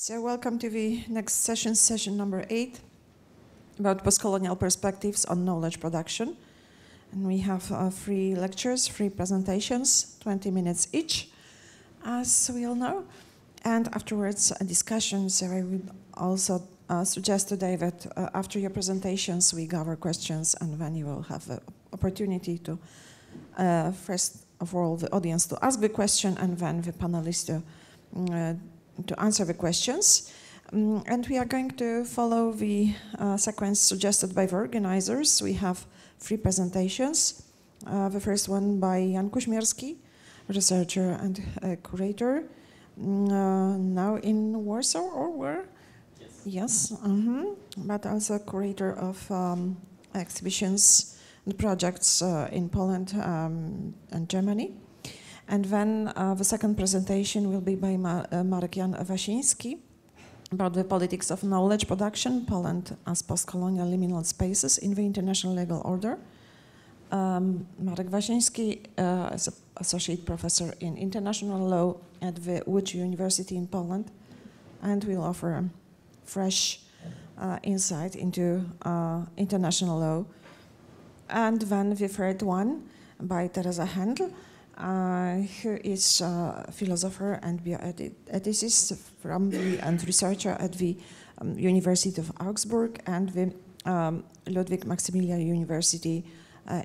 So welcome to the next session, session number 8, about post-colonial perspectives on knowledge production. And we have 3 lectures, 3 presentations, 20 minutes each, as we all know. And afterwards, a discussion. So I would also suggest today that after your presentations, we gather questions, and then you will have the opportunity to, first of all, the audience to ask the question, and then the panelists to answer the questions. And we are going to follow the sequence suggested by the organizers. We have 3 presentations. The first one by Jan Kuśmirski, researcher and curator, now in Warsaw, or where? Yes, but also curator of exhibitions and projects in Poland and Germany. And then the second presentation will be by Marek Wasiński about the politics of knowledge production, Poland as post-colonial liminal spaces in the international legal order. Marek Wasiński is an associate professor in international law at the Łódź University in Poland, and will offer a fresh insight into international law. And then the third one by Tereza Hendl, who is a philosopher and bioethicist and researcher at the University of Augsburg and the Ludwig Maximilian University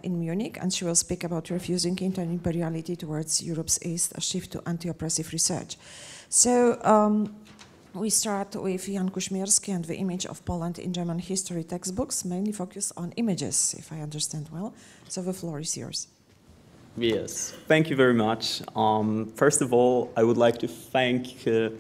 in Munich, and she will speak about refusing inter-imperiality towards Europe's East, a shift to anti-oppressive research. So we start with Jan Kuśmirski and the image of Poland in German history textbooks, mainly focus on images, if I understand well. So the floor is yours. Yes, thank you very much. First of all, I would like to thank the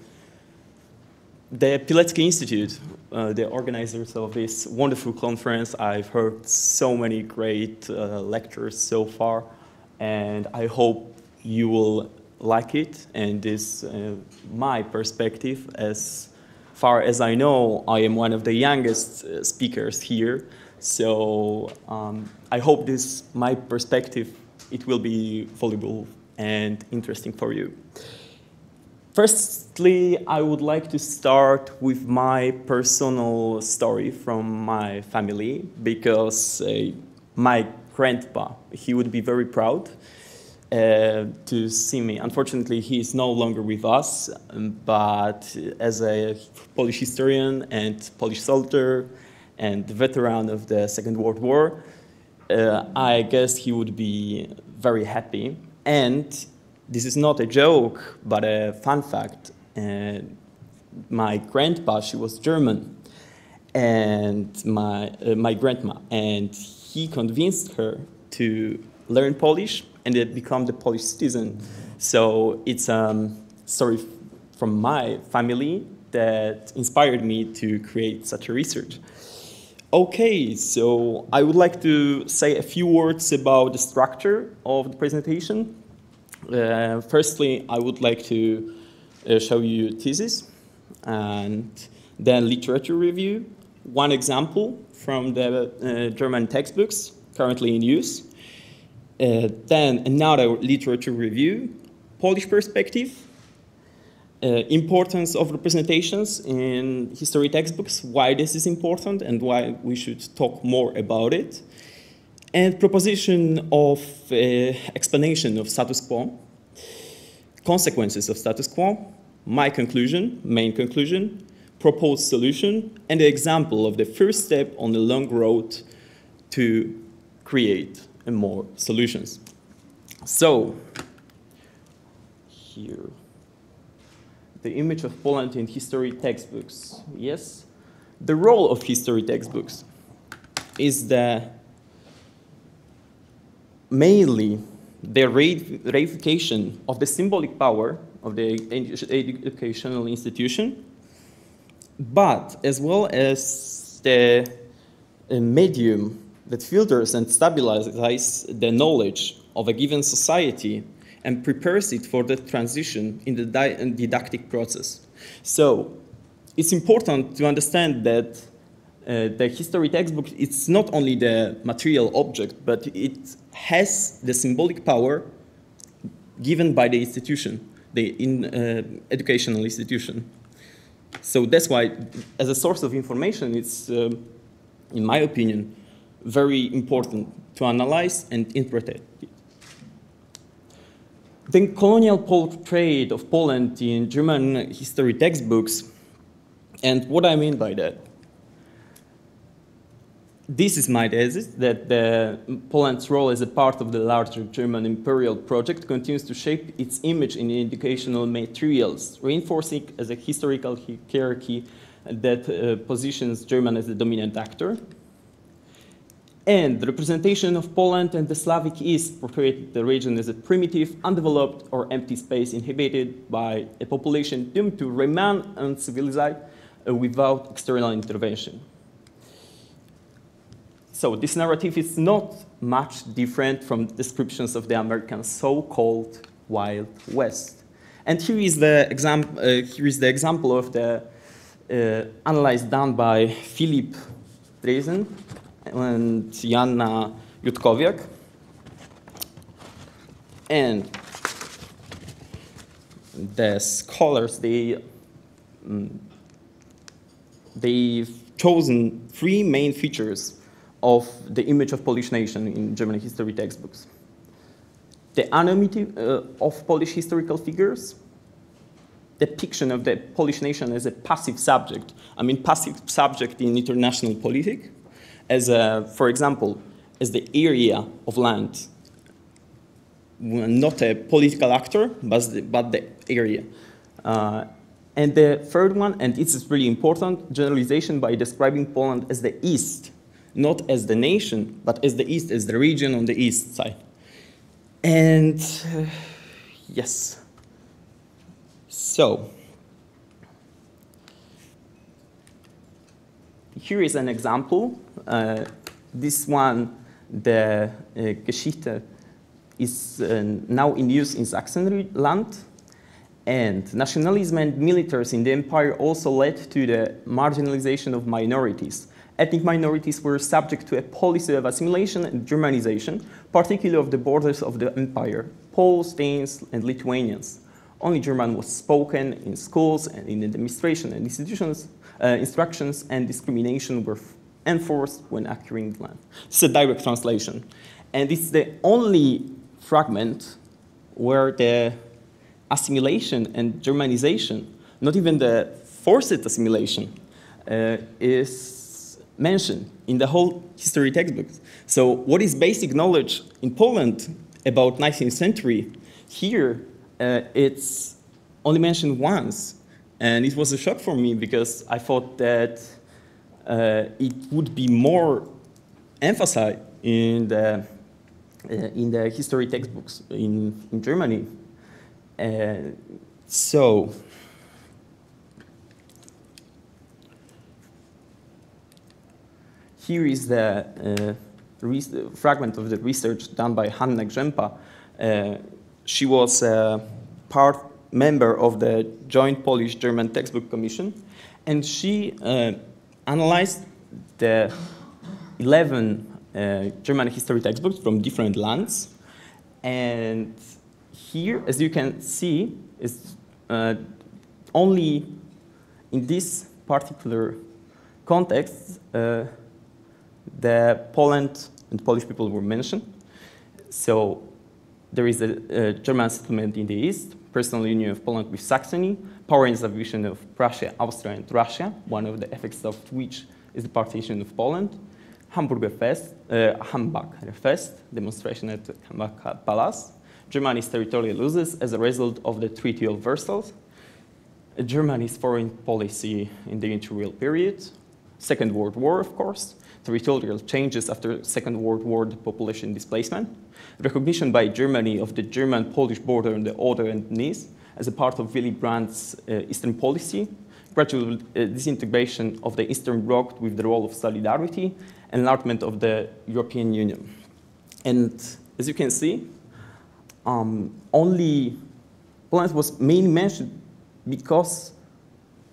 Pilecki-Institut, the organizers of this wonderful conference. I've heard so many great lectures so far, and I hope you will like it. And this my perspective. As far as I know, I am one of the youngest speakers here, so I hope this my perspective it will be valuable and interesting for you. Firstly, I would like to start with my personal story from my family, because my grandpa, he would be very proud to see me. Unfortunately, he is no longer with us, but as a Polish historian and Polish soldier and veteran of the Second World War, I guess he would be very happy. And this is not a joke, but a fun fact. My grandpa, she was German, and my grandma, and he convinced her to learn Polish and become the Polish citizen. So it's a story from my family that inspired me to create such a research. Okay, so I would like to say a few words about the structure of the presentation. Firstly, I would like to show you thesis, and then literature review, one example from the German textbooks currently in use, then another literature review, Polish perspective, importance of representations in history textbooks, why this is important and why we should talk more about it, and proposition of explanation of status quo, consequences of status quo, my conclusion, main conclusion, proposed solution, and the example of the first step on the long road to create more solutions. So, here. The image of Poland in history textbooks. Yes, the role of history textbooks is mainly the reification of the symbolic power of the educational institution, but as well as the medium that filters and stabilizes the knowledge of a given society and prepares it for the transition in the didactic process. So it's important to understand that the history textbook, it's not only the material object, but it has the symbolic power given by the institution, the educational institution. So that's why, as a source of information, it's, in my opinion, very important to analyze and interpret it. The colonial portrait of Poland in German history textbooks, and what I mean by that. This is my thesis, that Poland's role as a part of the larger German imperial project continues to shape its image in educational materials, reinforcing as a historical hierarchy that positions German as the dominant actor. And the representation of Poland and the Slavic East portrayed the region as a primitive, undeveloped, or empty space inhabited by a population doomed to remain uncivilized without external intervention. So this narrative is not much different from descriptions of the American so-called Wild West. And here is the example of the analysis done by Filip Drezen and Jana Jutkowiak. And the scholars, they've chosen three main features of the image of Polish nation in German history textbooks. The anonymity of Polish historical figures, depiction of the Polish nation as a passive subject, I mean passive subject in international politics, as for example, as the area of land, not a political actor, but the area. And the third one, and it's really important, generalization by describing Poland as the East, not as the nation, but as the East, as the region on the East side. And yes. So, here is an example. This one, the Geschichte, is now in use in Sachsenland. And nationalism and militarism in the empire also led to the marginalization of minorities. Ethnic minorities were subject to a policy of assimilation and Germanization, particularly of the borders of the empire, Poles, Danes, and Lithuanians. Only German was spoken in schools and in administration and institutions. Instructions and discrimination were enforced when acquiring land. It's a direct translation. And it's the only fragment where the assimilation and Germanization, not even the forced assimilation, is mentioned in the whole history textbooks. So what is basic knowledge in Poland about 19th century? Here, it's only mentioned once. And it was a shock for me because I thought that it would be more emphasized in the history textbooks in Germany. So, here is the fragment of the research done by Hanna Grzępa. She was a member of the Joint Polish-German Textbook Commission, and she analyzed the 11 German history textbooks from different lands. And here, as you can see, is only in this particular context the Poland and Polish people were mentioned. So there is a German settlement in the east, personal union of Poland with Saxony, power and submission of Prussia, Austria, and Russia, one of the effects of which is the partition of Poland. Hambach Fest, demonstration at Hambach Palace. Germany's territorial losses as a result of the Treaty of Versailles. Germany's foreign policy in the interwar period. Second World War, of course. Territorial changes after Second World War, the population displacement. Recognition by Germany of the German-Polish border on the Oder and Neisse as a part of Willy Brandt's Eastern policy. Gradual disintegration of the Eastern Bloc with the role of solidarity. Enlargement of the European Union. And as you can see, only Poland was mainly mentioned because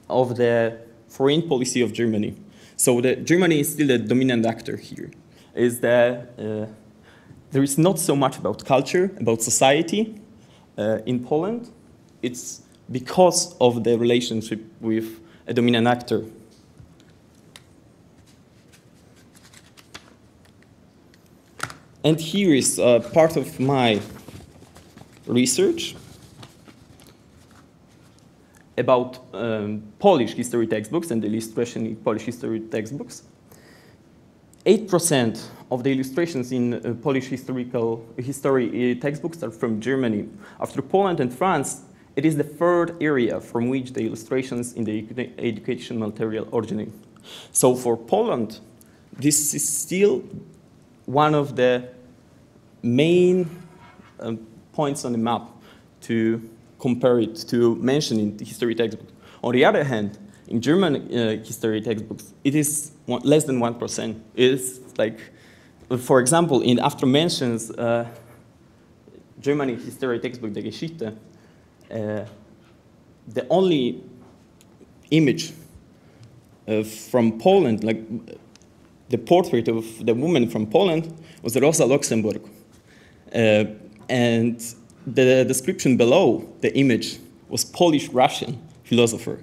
of the foreign policy of Germany. So Germany is still the dominant actor here. Is that there is not so much about culture, about society in Poland. It's because of the relationship with a dominant actor. And here is part of my research about Polish history textbooks and the illustration in Polish history textbooks. 8% of the illustrations in Polish history textbooks are from Germany. After Poland and France, it is the third area from which the illustrations in the educational material originate. So for Poland, this is still one of the main points on the map to compare it to mention in the history textbook. On the other hand, in German history textbooks, it is less than 1%. It's like, for example, in after mentions German history textbook, the Geschichte, the only image from Poland, like the portrait of the woman from Poland, was Rosa Luxemburg. And the description below the image was Polish-Russian philosopher.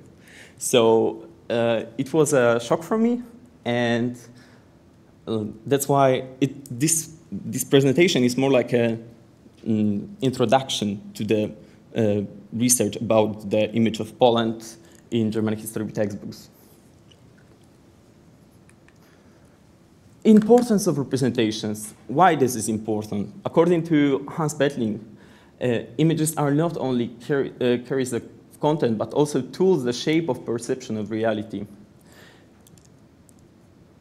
So it was a shock for me, and that's why this presentation is more like an introduction to the research about the image of Poland in German history textbooks. Importance of representations. Why this is important? According to Hans Bettling, images are not only carries the content, but also tools the shape of perception of reality.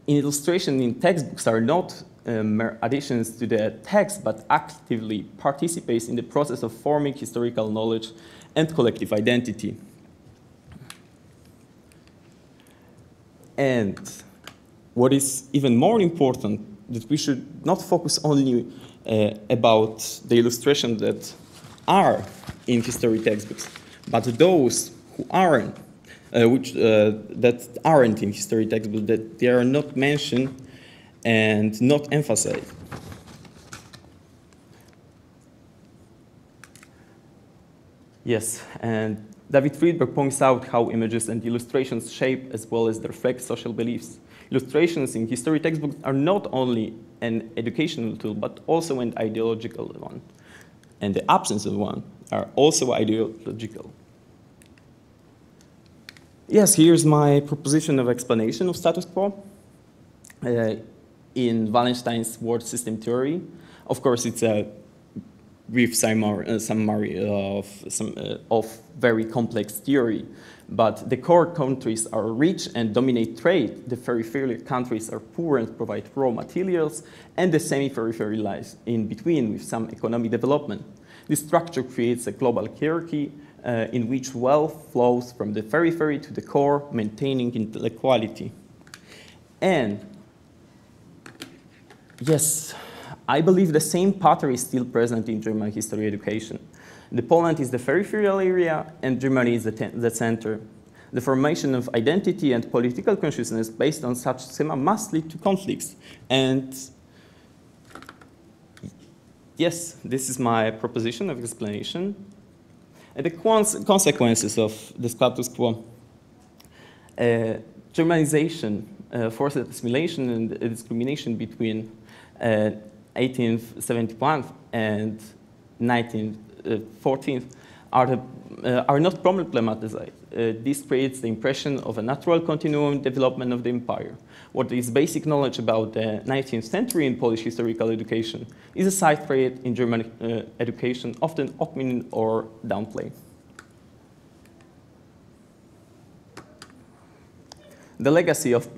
Illustration in textbooks are not mere additions to the text, but actively participates in the process of forming historical knowledge and collective identity. And what is even more important, that we should not focus only about the illustrations that are in history textbooks, but those who aren't, that aren't in history textbooks, that they are not mentioned and not emphasized. Yes, and David Friedberg points out how images and illustrations shape as well as reflect social beliefs. Illustrations in history textbooks are not only an educational tool, but also an ideological one. And the absence of one are also ideological. Yes, here's my proposition of explanation of status quo. In Wallenstein's word system theory, of course, it's a brief summary of very complex theory, but the core countries are rich and dominate trade, the peripheral countries are poor and provide raw materials, and the semi-periphery lies in between with some economic development. This structure creates a global hierarchy in which wealth flows from the periphery to the core, maintaining inequality. And yes, I believe the same pattern is still present in German history education. The Poland is the peripheral area and Germany is the center. The formation of identity and political consciousness based on such schema must lead to conflicts. And yes, this is my proposition of explanation. And the consequences of the status quo. Germanization, forced assimilation and discrimination between 1871 and 1914 are not problematized. This creates the impression of a natural continuum development of the empire. What is basic knowledge about the 19th century in Polish historical education is a side trait in German education, often omitted or downplayed. The legacy of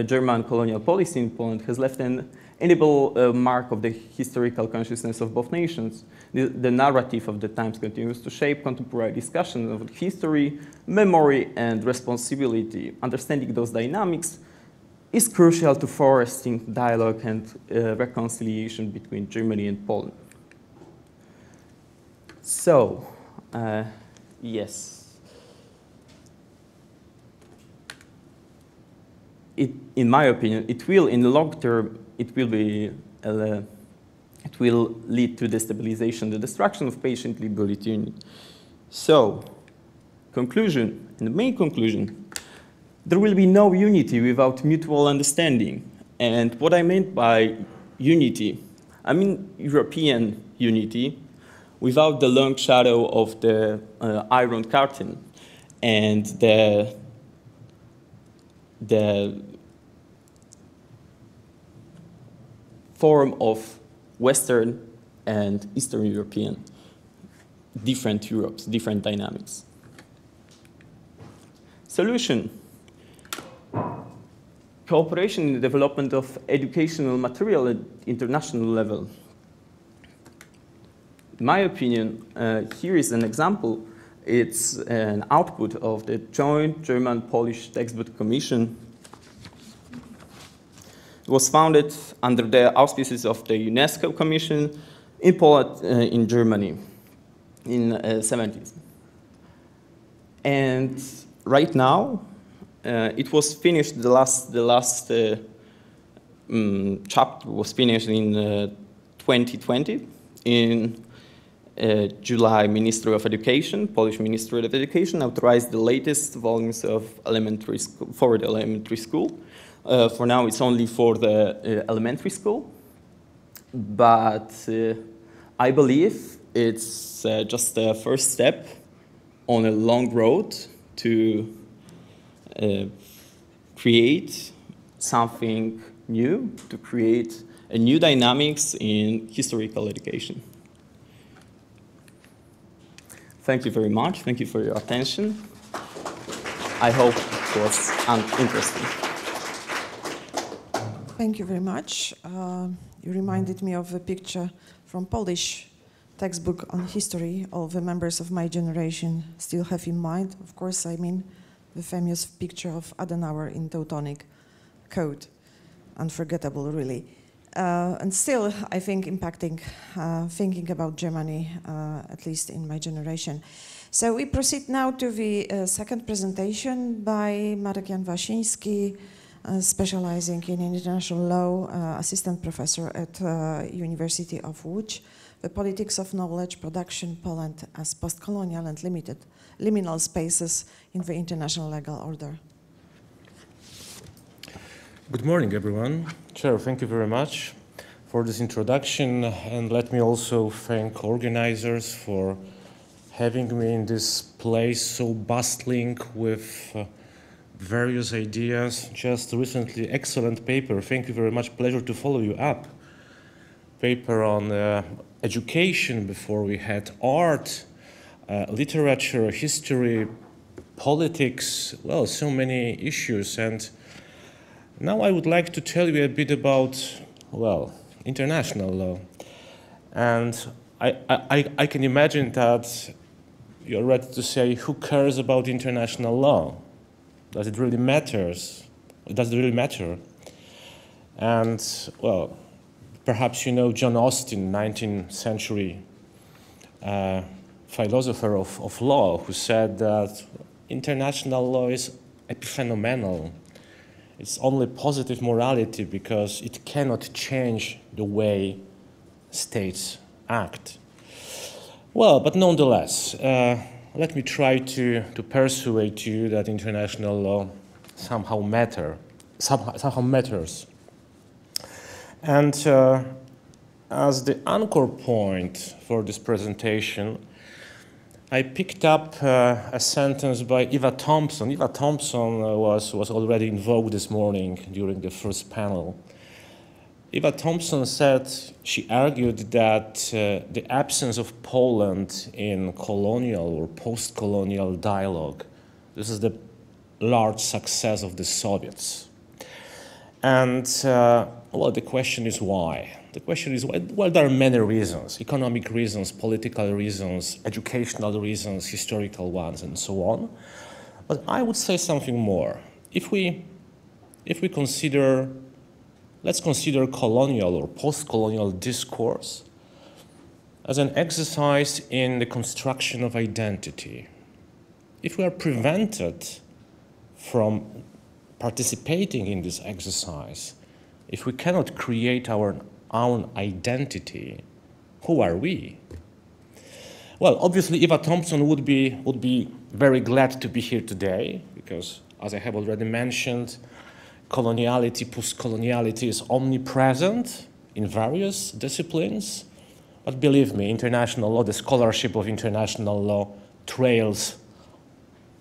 German colonial policy in Poland has left an indelible mark of the historical consciousness of both nations. The narrative of the times continues to shape contemporary discussion of history, memory, and responsibility. Understanding those dynamics is crucial to fostering dialogue and reconciliation between Germany and Poland. So, yes. In my opinion, it will, in the long term, it will lead to destabilization, the destruction of patient liberty. So, conclusion, and the main conclusion, there will be no unity without mutual understanding. And what I meant by unity, I mean European unity without the long shadow of the Iron Curtain and the form of Western and Eastern European, different Europes, different dynamics. Solution. Cooperation in the development of educational material at international level. In my opinion, here is an example. It's an output of the joint German-Polish textbook commission. It was founded under the auspices of the UNESCO Commission in Poland, in Germany, in the 70s. And right now, it was finished, the last chapter was finished in 2020. In July, Ministry of Education, Polish Ministry of Education, authorized the latest volumes of elementary school, for the elementary school. For now, it's only for the elementary school. But I believe it's just a first step on a long road to create something new, to create a new dynamics in historical education. Thank you very much. Thank you for your attention. I hope it was interesting. Thank you very much. You reminded me of a picture from Polish textbook on history all the members of my generation still have in mind. Of course, I mean the famous picture of Adenauer in Teutonic Code. Unforgettable, really. And still, I think, impacting thinking about Germany, at least in my generation. So we proceed now to the second presentation by Marek Wasiński, specializing in international law, assistant professor at University of Łódź, the politics of knowledge production, Poland as post-colonial and liminal spaces in the international legal order. Good morning, everyone. Chair, thank you very much for this introduction, and let me also thank organizers for having me in this place so bustling with various ideas. Just recently, excellent paper. Thank you very much. Pleasure to follow you up. Paper on education. Before we had art, literature, history, politics. Well, so many issues. And now I would like to tell you a bit about, well, international law. And I can imagine that you're ready to say, who cares about international law? Does it really matters? Does it really matter? And, well, perhaps you know John Austin, 19th century philosopher of law, who said that international law is epiphenomenal. It's only positive morality because it cannot change the way states act. Well, but nonetheless, let me try to persuade you that international law somehow matters. And as the anchor point for this presentation, I picked up a sentence by Eva Thompson. Eva Thompson was already invoked this morning during the first panel. Eva Thompson said, she argued that the absence of Poland in colonial or post-colonial dialogue, this is the large success of the Soviets. And, well, the question is why? The question is, well, there are many reasons, economic reasons, political reasons, educational reasons, historical ones, and so on. But I would say something more. If we consider, let's consider colonial or post-colonial discourse as an exercise in the construction of identity. If we are prevented from participating in this exercise, if we cannot create our own identity, who are we? Well, obviously, Eva Thompson would be very glad to be here today, because As I have already mentioned, coloniality, post-coloniality is omnipresent in various disciplines. But believe me, international law, the scholarship of international law trails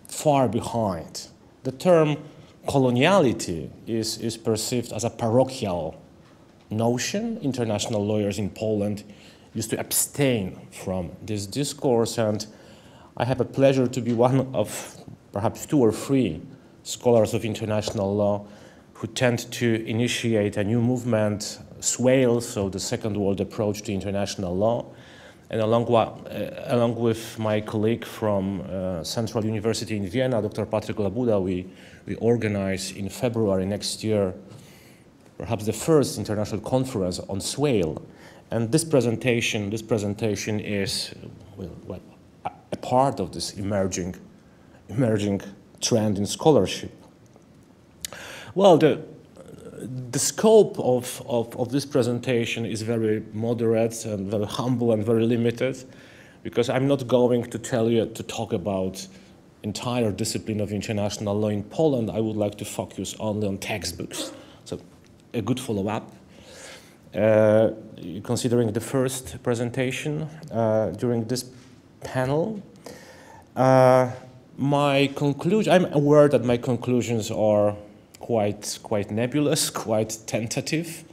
far behind. The term coloniality is perceived as a parochial notion. International lawyers in Poland used to abstain from this discourse, and I have a pleasure to be one of perhaps 2 or 3 scholars of international law who tend to initiate a new movement, SWALE, so the Second World Approach to International Law. And along with my colleague from Central University in Vienna, Dr. Patryk Labuda, we organize in February next year perhaps the first international conference on SWALE. And this presentation is well, a part of this emerging trend in scholarship. Well, the scope of this presentation is very moderate and very humble and very limited, because I'm not going to talk about entire discipline of international law in Poland. I would like to focus only on textbooks. So a good follow-up. Considering the first presentation during this panel, my conclusion, I'm aware that my conclusions are quite nebulous, quite tentative,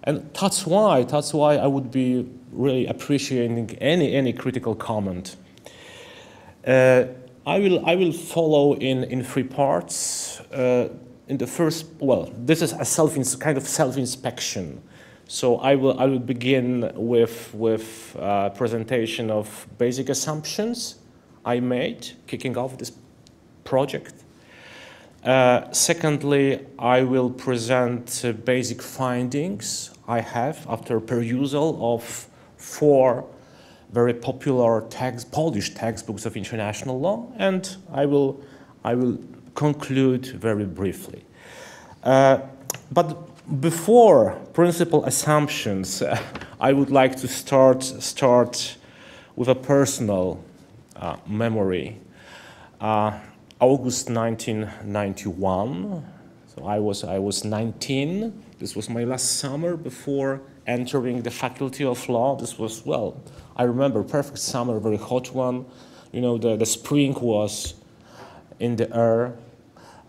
and that's why I would be really appreciating any critical comment. I will follow in 3 parts. In the first, well, this is a kind of self-inspection. So I will begin with presentation of basic assumptions I made kicking off this project. Secondly, I will present basic findings I have after perusal of 4 very popular Polish textbooks of international law, and I will conclude very briefly. But before principal assumptions, I would like to start with a personal memory. August 1991. So I was 19. This was my last summer before entering the Faculty of Law. This was, well, I remember, perfect summer, very hot one. You know, the spring was in the air.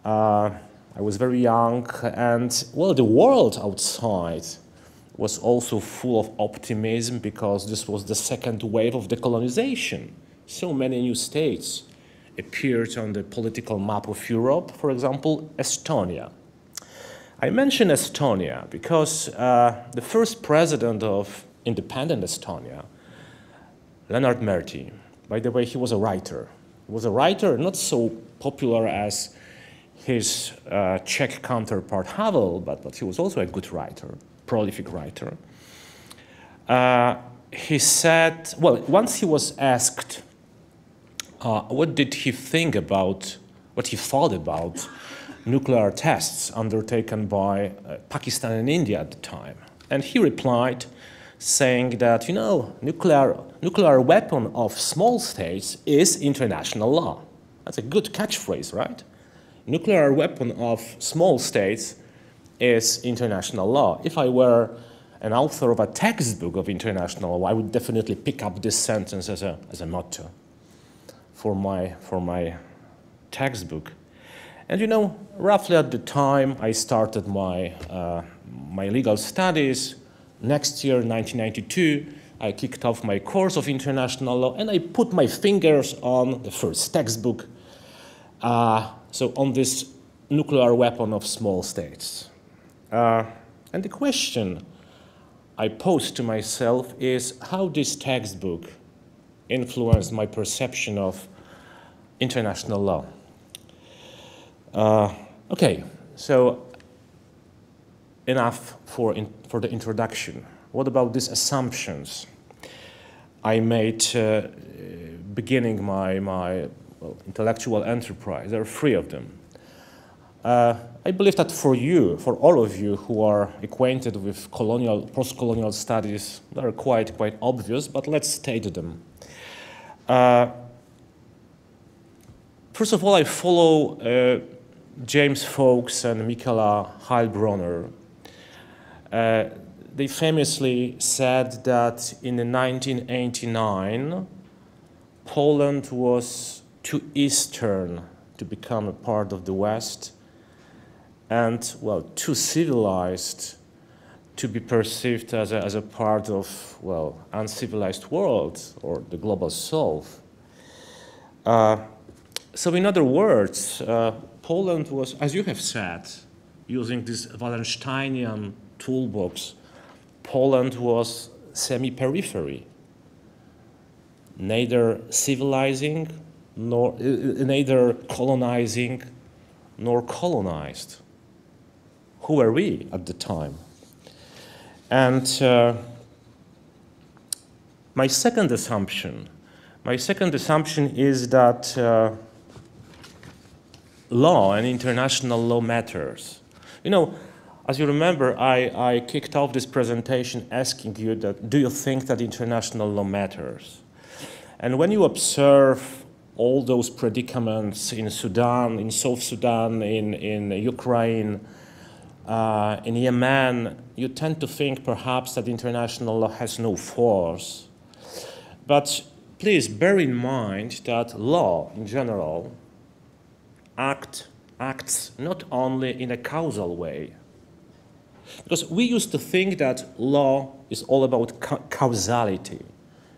I was very young, and, well, the world outside was also full of optimism because this was the second wave of decolonization. So many new states appeared on the political map of Europe, for example, Estonia. I mention Estonia because the first president of independent Estonia, Lennart Meri, by the way, he was a writer. He was a writer not so popular as his Czech counterpart Havel, but he was also a good writer, prolific writer. He said, well, once he was asked what did he think about, what he thought about nuclear tests undertaken by Pakistan and India at the time. And he replied saying that, you know, nuclear weapon of small states is international law. That's a good catchphrase, right? Nuclear weapon of small states is international law. If I were an author of a textbook of international law, I would definitely pick up this sentence as a motto for my textbook. And you know, roughly at the time I started my legal studies, next year, 1992, I kicked off my course of international law, and I put my fingers on the first textbook, so on this nuclear weapon of small states. And the question I posed to myself is how this textbook influenced my perception of international law. Okay, so enough for the introduction. What about these assumptions I made beginning my intellectual enterprise? There are 3 of them. I believe that for all of you who are acquainted with post-colonial studies, they are quite obvious, but let's state them. First of all, I follow James Fawkes and Michaela Heilbronner, they famously said that in 1989, Poland was too Eastern to become a part of the West, and, well, too civilized to be perceived as a part of, well, uncivilized world or the global South. So in other words, Poland was, as you have said, using this Wallensteinian toolbox, Poland was semi-periphery, neither civilizing, nor neither colonizing, nor colonized. Who were we at the time? And my second assumption is that law and international law matters. You know, as you remember, I kicked off this presentation asking you that, do you think that international law matters? And when you observe all those predicaments in Sudan, in South Sudan, in Ukraine, in Yemen, you tend to think perhaps that international law has no force. But please bear in mind that law in general acts not only in a causal way. Because we used to think that law is all about causality.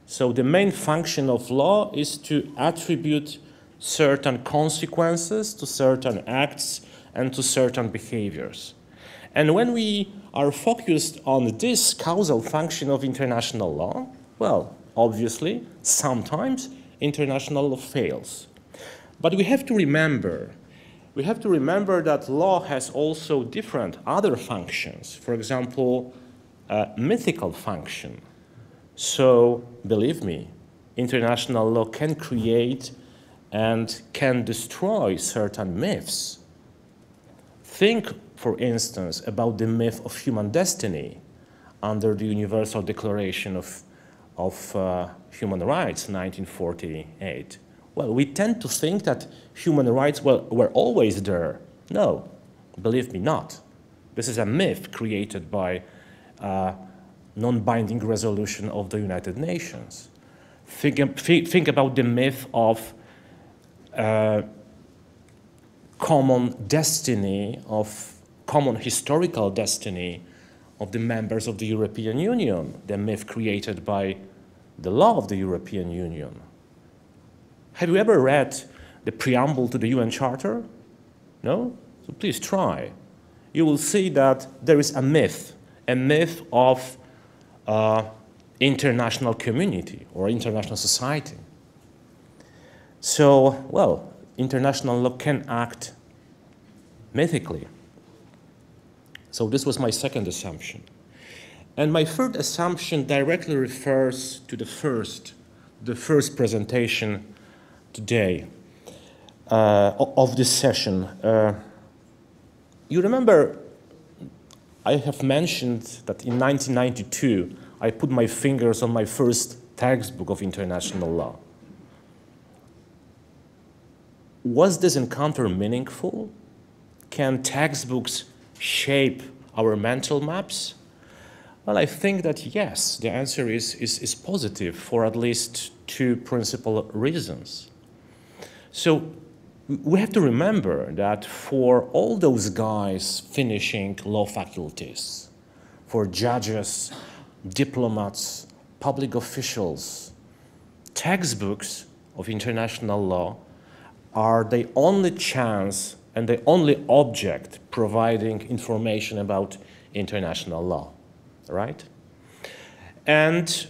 So the main function of law is to attribute certain consequences to certain acts and to certain behaviors. And when we are focused on this causal function of international law, well, obviously, sometimes international law fails. But we have to remember that law has also different other functions. For example, mythical function. So, believe me, international law can create and can destroy certain myths. Think, for instance, about the myth of human destiny under the Universal Declaration of Human Rights, 1948. Well, we tend to think that human rights were always there. No, believe me not. This is a myth created by non-binding resolution of the United Nations. Think about the myth of common destiny, of common historical destiny of the members of the European Union, the myth created by the law of the European Union. Have you ever read the preamble to the UN Charter? No? So please try. You will see that there is a myth of international community or international society. So, well, international law can act mythically. So this was my second assumption. And my third assumption directly refers to the first presentation today of this session. You remember I have mentioned that in 1992 I put my fingers on my first textbook of international law. Was this encounter meaningful? Can textbooks shape our mental maps? Well, I think that yes, the answer is positive for at least two principal reasons. So we have to remember that for all those guys finishing law faculties, for judges, diplomats, public officials, textbooks of international law are the only chance and the only object providing information about international law, right? And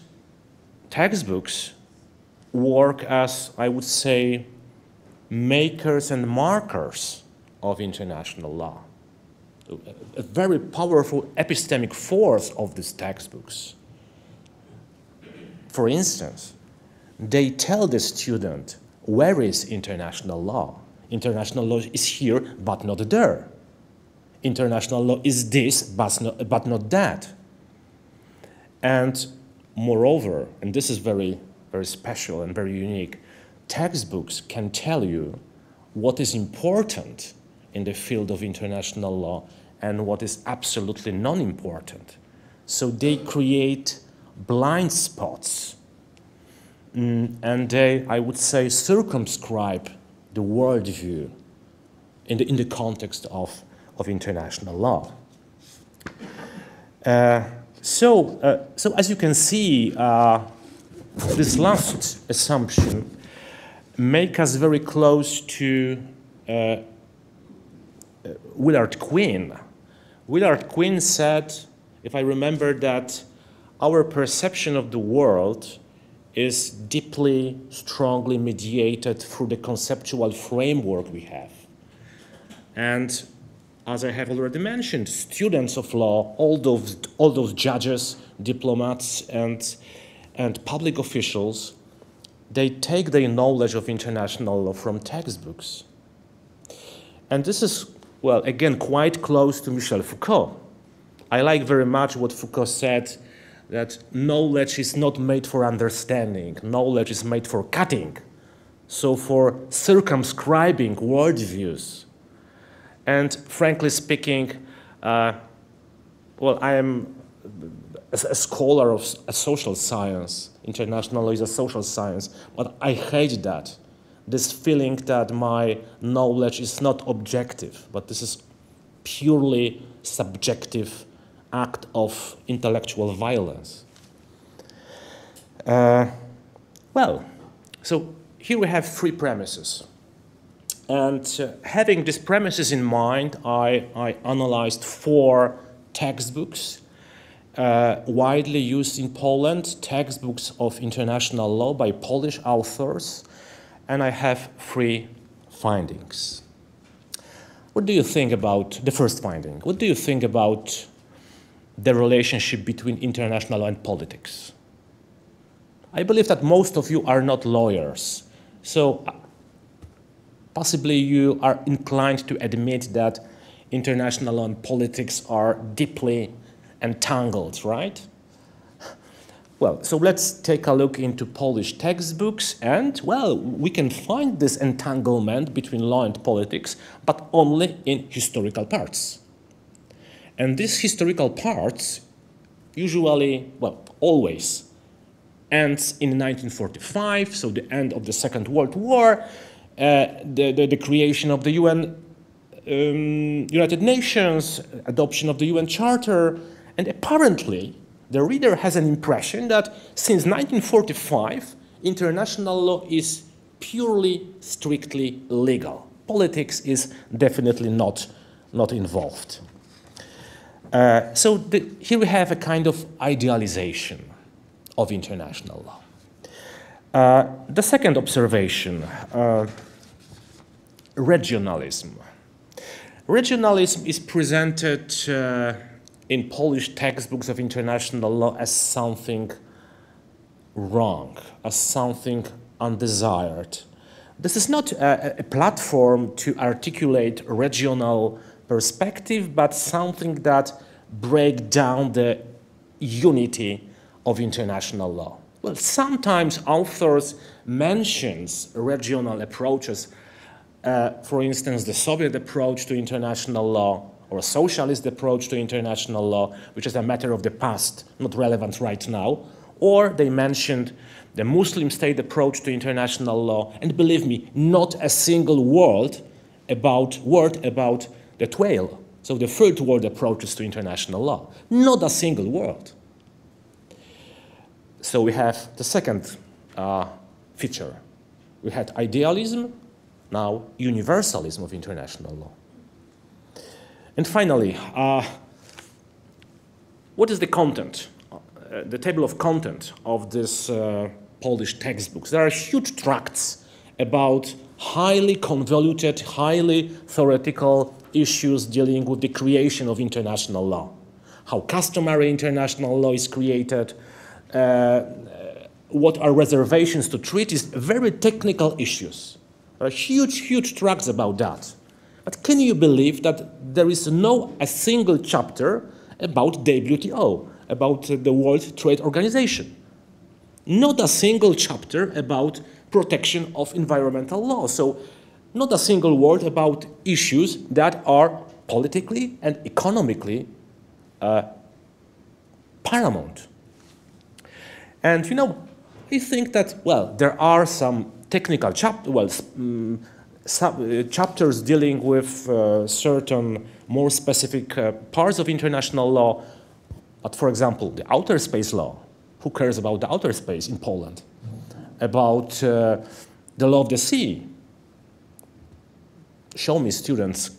textbooks work as, I would say, makers and markers of international law. A very powerful epistemic force of these textbooks. For instance, they tell the student, where is international law? International law is here, but not there. International law is this, but not that. And moreover, and this is very, very special and very unique, textbooks can tell you what is important in the field of international law and what is absolutely non-important. So they create blind spots, and they, I would say, circumscribe the worldview in the context of international law. So as you can see, this last assumption makes us very close to Willard Quinn. Willard Quinn said, if I remember, that our perception of the world is deeply, strongly mediated through the conceptual framework we have. And as I have already mentioned, students of law, all those judges, diplomats, and public officials, they take their knowledge of international law from textbooks. And this is, well, again, quite close to Michel Foucault. I like very much what Foucault said, that knowledge is not made for understanding, knowledge is made for cutting, so for circumscribing worldviews. And frankly speaking, well, I am a scholar of a social science. International law is a social science, but I hate that. This feeling that my knowledge is not objective, but this is purely subjective act of intellectual violence. Well, so here we have three premises. And having these premises in mind, I analyzed 4 textbooks widely used in Poland, textbooks of international law by Polish authors, and I have 3 findings. What do you think about the first finding? What do you think about the relationship between international law and politics? I believe that most of you are not lawyers, so possibly you are inclined to admit that international law and politics are deeply entangled, right? Well, so let's take a look into Polish textbooks, and, well, we can find this entanglement between law and politics, but only in historical parts. And these historical parts usually, well, always ends in 1945, so the end of the Second World War, the creation of the United Nations, adoption of the UN Charter, and apparently the reader has an impression that since 1945, international law is purely, strictly legal. Politics is definitely not involved. So here we have a kind of idealization of international law. The second observation, regionalism. Regionalism is presented in Polish textbooks of international law as something wrong, as something undesired. This is not a platform to articulate regional perspective, but something that breaks down the unity of international law. Well, sometimes authors mentions regional approaches, for instance, the Soviet approach to international law, or a socialist approach to international law, which is a matter of the past, not relevant right now, or they mentioned the Muslim state approach to international law, and believe me, not a single word about the 12, so the third world approaches to international law. Not a single word. So we have the second feature. We had idealism, now universalism of international law. And finally, what is the content, the table of content of this Polish textbooks? There are huge tracts about highly convoluted, highly theoretical issues dealing with the creation of international law, how customary international law is created, what are reservations to treaties, very technical issues. There are huge tracts about that. But can you believe that there is a single chapter about WTO, about the World Trade Organization? Not a single chapter about protection of environmental law. So not a single word about issues that are politically and economically paramount. And you know, I think that, well, there are some technical chapters dealing with certain more specific parts of international law. But for example, the outer space law. Who cares about the outer space in Poland? About the law of the sea. Show me students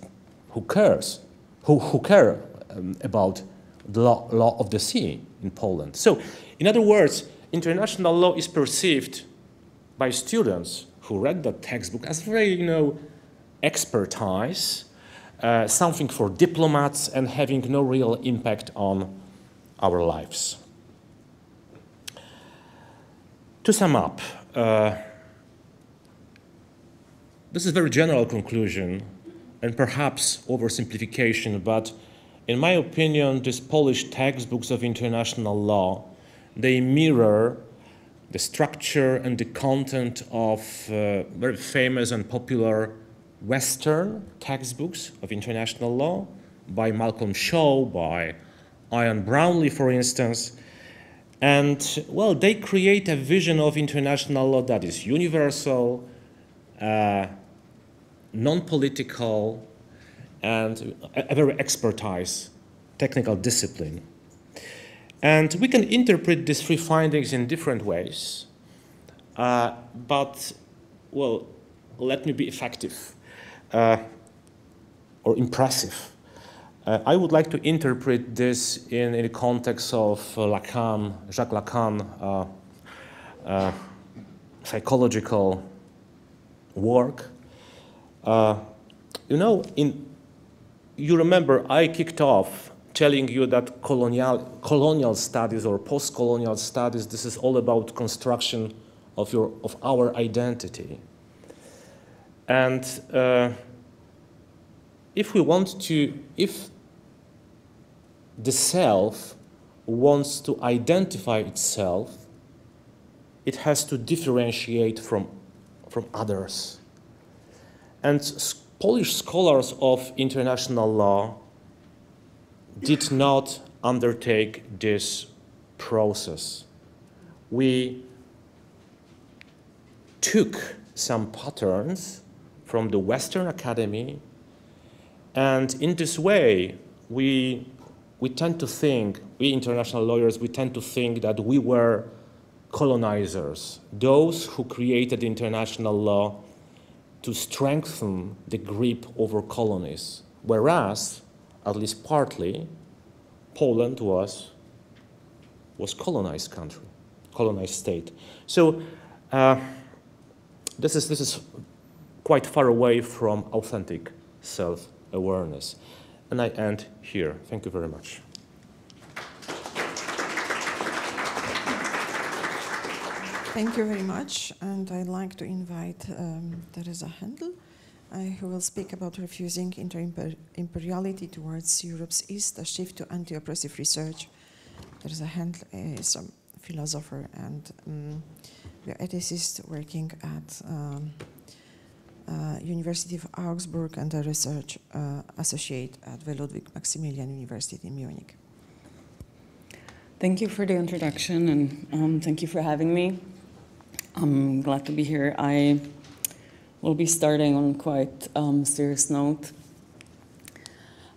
who care about the law of the sea in Poland. So, in other words, international law is perceived by students who read the textbook as very, you know, expertise, something for diplomats, and having no real impact on our lives. To sum up, this is a very general conclusion and perhaps oversimplification, but in my opinion, these Polish textbooks of international law, they mirror the structure and the content of very famous and popular Western textbooks of international law by Malcolm Shaw, by Ian Brownlee, for instance. And, well, they create a vision of international law that is universal, non-political, and a very expertise, technical discipline. And we can interpret these three findings in different ways, but, well, let me be effective or impressive. I would like to interpret this in the context of Lacan, Jacques Lacan, psychological work. You know, you remember I kicked off telling you that colonial studies or post-colonial studies, this is all about construction of our identity. And if the self wants to identify itself, it has to differentiate from others. And Polish scholars of international law did not undertake this process. We took some patterns from the Western Academy, and in this way, we tend to think, we international lawyers, we tend to think that we were colonizers, those who created international law to strengthen the grip over colonies, whereas, at least partly, Poland was colonized country, colonized state. So this is quite far away from authentic self-awareness. And I end here. Thank you very much. Thank you very much, and I'd like to invite Tereza Hendl, who will speak about refusing inter-imperiality towards Europe's East, a shift to anti-oppressive research. Tereza Hendl is a philosopher and ethicist working at University of Augsburg and a research associate at the Ludwig Maximilian University in Munich. Thank you for the introduction, and thank you for having me. I'm glad to be here. I will be starting on quite serious note.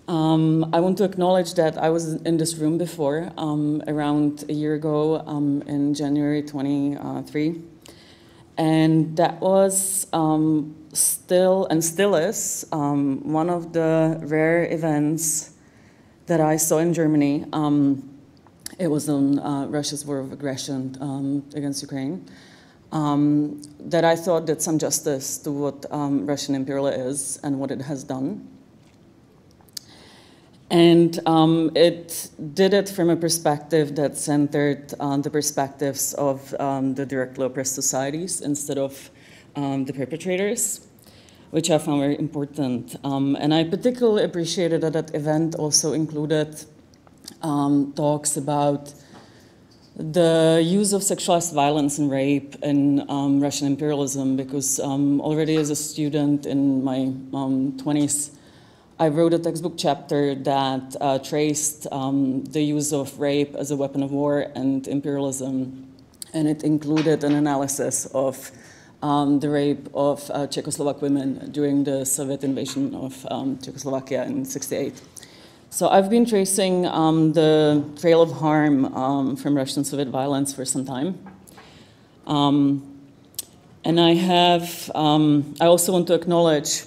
I want to acknowledge that I was in this room before, around a year ago, in January 23, and that was still is one of the rare events that I saw in Germany. It was on Russia's war of aggression against Ukraine. That I thought did some justice to what Russian imperialism is and what it has done. And it did it from a perspective that centered the perspectives of the directly oppressed societies instead of the perpetrators, which I found very important. And I particularly appreciated that that event also included talks about the use of sexualized violence and rape in Russian imperialism, because already as a student in my 20s, I wrote a textbook chapter that traced the use of rape as a weapon of war and imperialism, and it included an analysis of the rape of Czechoslovak women during the Soviet invasion of Czechoslovakia in '68. So I've been tracing the trail of harm from Russian Soviet violence for some time. And I also want to acknowledge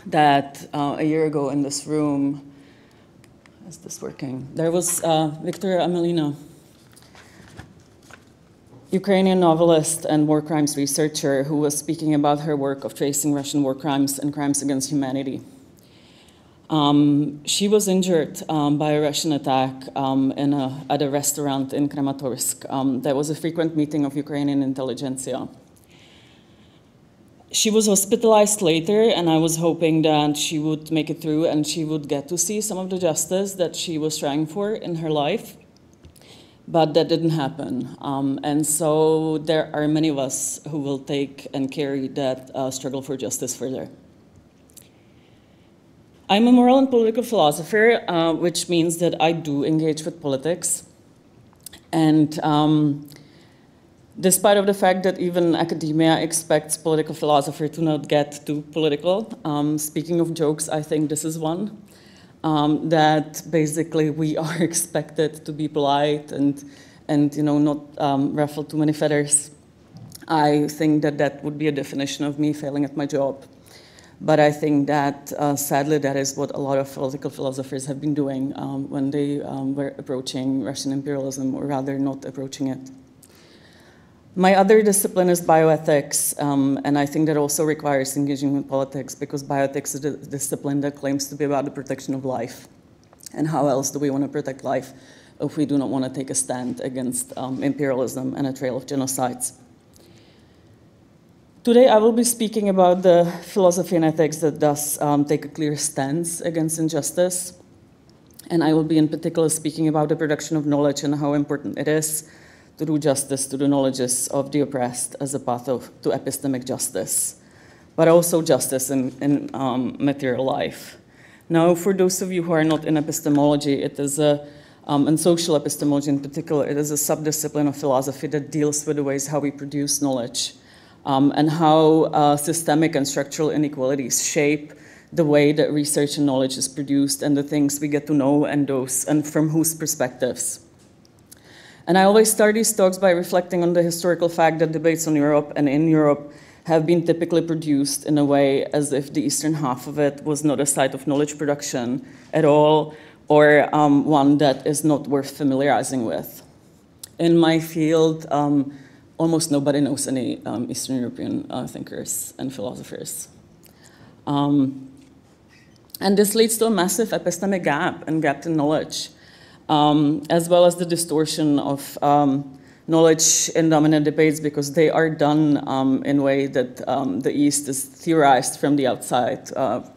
that a year ago in this room, is this working? There was Victoria Amelina, Ukrainian novelist and war crimes researcher, who was speaking about her work of tracing Russian war crimes and crimes against humanity. She was injured by a Russian attack at a restaurant in Kramatorsk. There was a frequent meeting of Ukrainian intelligentsia. She was hospitalized later, and I was hoping that she would make it through and she would get to see some of the justice that she was trying for in her life. But that didn't happen. And so there are many of us who will take and carry that struggle for justice further. I'm a moral and political philosopher, which means that I do engage with politics. And despite of the fact that even academia expects political philosophy to not get too political, speaking of jokes, I think this is one. That basically we are expected to be polite and not ruffle too many feathers. I think that would be a definition of me failing at my job. But I think that, sadly, that is what a lot of political philosophers have been doing when they were approaching Russian imperialism, or rather not approaching it. My other discipline is bioethics, and I think that also requires engaging with politics, because bioethics is a discipline that claims to be about the protection of life. And how else do we want to protect life if we do not want to take a stand against imperialism and a trail of genocides? Today I will be speaking about the philosophy and ethics that does take a clear stance against injustice. And I will be in particular speaking about the production of knowledge and how important it is to do justice to the knowledges of the oppressed as a path to epistemic justice, but also justice in material life. Now, for those of you who are not in epistemology, it is and social epistemology in particular, it is a subdiscipline of philosophy that deals with the ways how we produce knowledge and how systemic and structural inequalities shape the way that research and knowledge is produced and the things we get to know and from whose perspectives. And I always start these talks by reflecting on the historical fact that debates on Europe and in Europe have been typically produced in a way as if the eastern half of it was not a site of knowledge production at all, or one that is not worth familiarizing with. In my field, almost nobody knows any Eastern European thinkers and philosophers. And this leads to a massive epistemic gap and gap in knowledge, as well as the distortion of knowledge in dominant debates, because they are done in a way that the East is theorized from the outside,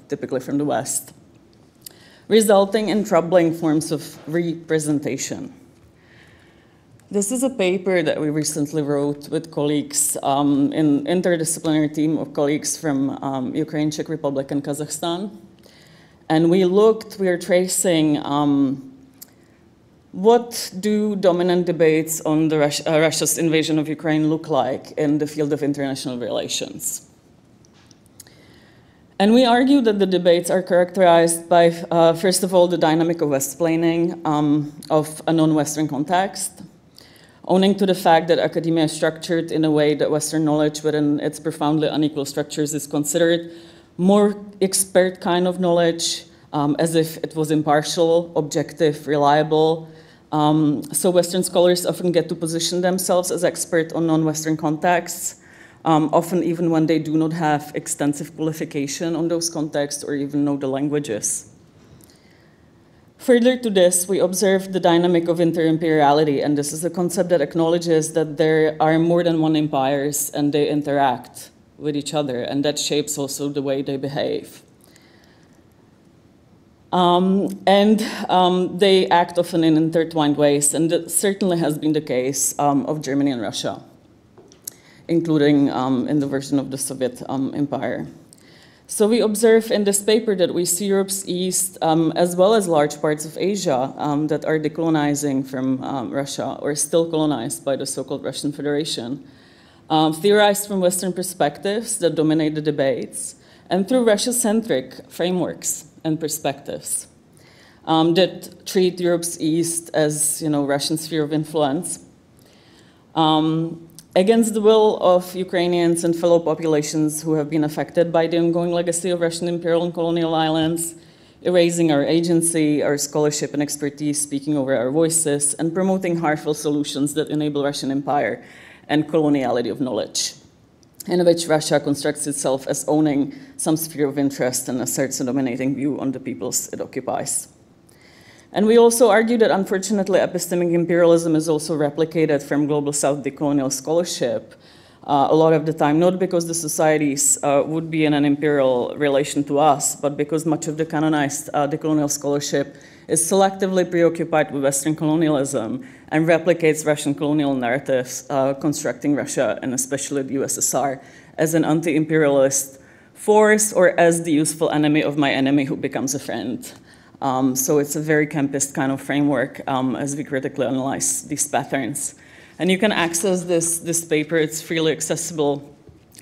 typically from the West, resulting in troubling forms of representation. This is a paper that we recently wrote with colleagues, an interdisciplinary team of colleagues from Ukraine, Czech Republic, and Kazakhstan. And we are tracing what do dominant debates on Russia's invasion of Ukraine look like in the field of international relations. And we argue that the debates are characterized by, first of all, the dynamic of West-plaining of a non-Western context, owning to the fact that academia is structured in a way that Western knowledge within its profoundly unequal structures is considered more expert kind of knowledge, as if it was impartial, objective, reliable. So Western scholars often get to position themselves as expert on non-Western contexts, often even when they do not have extensive qualification on those contexts or even know the languages. Further to this, we observe the dynamic of inter-imperiality, and this is a concept that acknowledges that there are more than one empires and they interact with each other, and that shapes also the way they behave. They act often in intertwined ways, and that certainly has been the case of Germany and Russia, including in the version of the Soviet Empire. So we observe in this paper that we see Europe's East, as well as large parts of Asia that are decolonizing from Russia, or still colonized by the so-called Russian Federation, theorized from Western perspectives that dominate the debates, and through Russia-centric frameworks and perspectives that treat Europe's East as, Russian sphere of influence. Against the will of Ukrainians and fellow populations who have been affected by the ongoing legacy of Russian imperial and colonial violence, erasing our agency, our scholarship and expertise, speaking over our voices, and promoting harmful solutions that enable Russian empire and coloniality of knowledge, in which Russia constructs itself as owning some sphere of interest and asserts a dominating view on the peoples it occupies. And we also argue that, unfortunately, epistemic imperialism is also replicated from global South decolonial scholarship a lot of the time, not because the societies would be in an imperial relation to us, but because much of the canonized decolonial scholarship is selectively preoccupied with Western colonialism and replicates Russian colonial narratives, constructing Russia, and especially the USSR, as an anti-imperialist force or as the useful enemy of my enemy who becomes a friend. So it's a very campist kind of framework as we critically analyze these patterns. And you can access this paper, it's freely accessible.